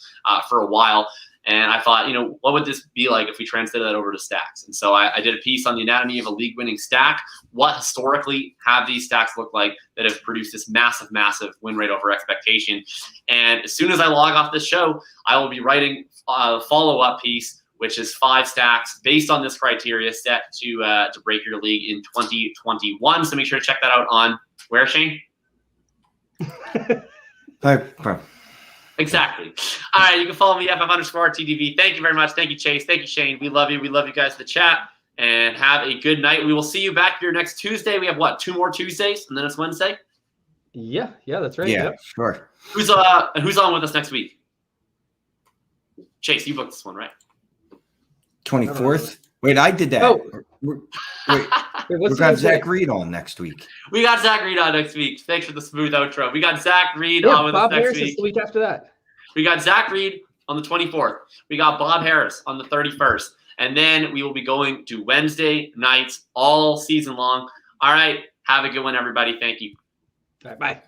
for a while. And I thought, what would this be like if we translated that over to stacks? And so I did a piece on the anatomy of a league-winning stack. What historically have these stacks looked like that have produced this massive, massive win rate over expectation? And as soon as I log off this show, I will be writing a follow-up piece, which is 5 stacks based on this criteria set to break your league in 2021. So make sure to check that out on where, Shane? Exactly. All right, you can follow me FF_TDV. Thank you very much. Thank you, Chase. Thank you, Shane. We love you. We love you guys in the chat. And have a good night. We will see you back here next Tuesday. We have 2 more Tuesdays, and then it's Wednesday? Yeah, that's right. Yeah, yep. Sure. Who's on with us next week? Chase, you booked this one, right? 24th? Wait, I did that. Oh. We got Zach Reed on next week. We got Zach Reed on next week. Thanks for the smooth outro. We got Zach Reed on with us next Harris week. Is the week after that. We got Zach Reed on the 24th. We got Bob Harris on the 31st. And then we will be going to Wednesday nights all season long. All right. Have a good one, everybody. Thank you. All right, bye.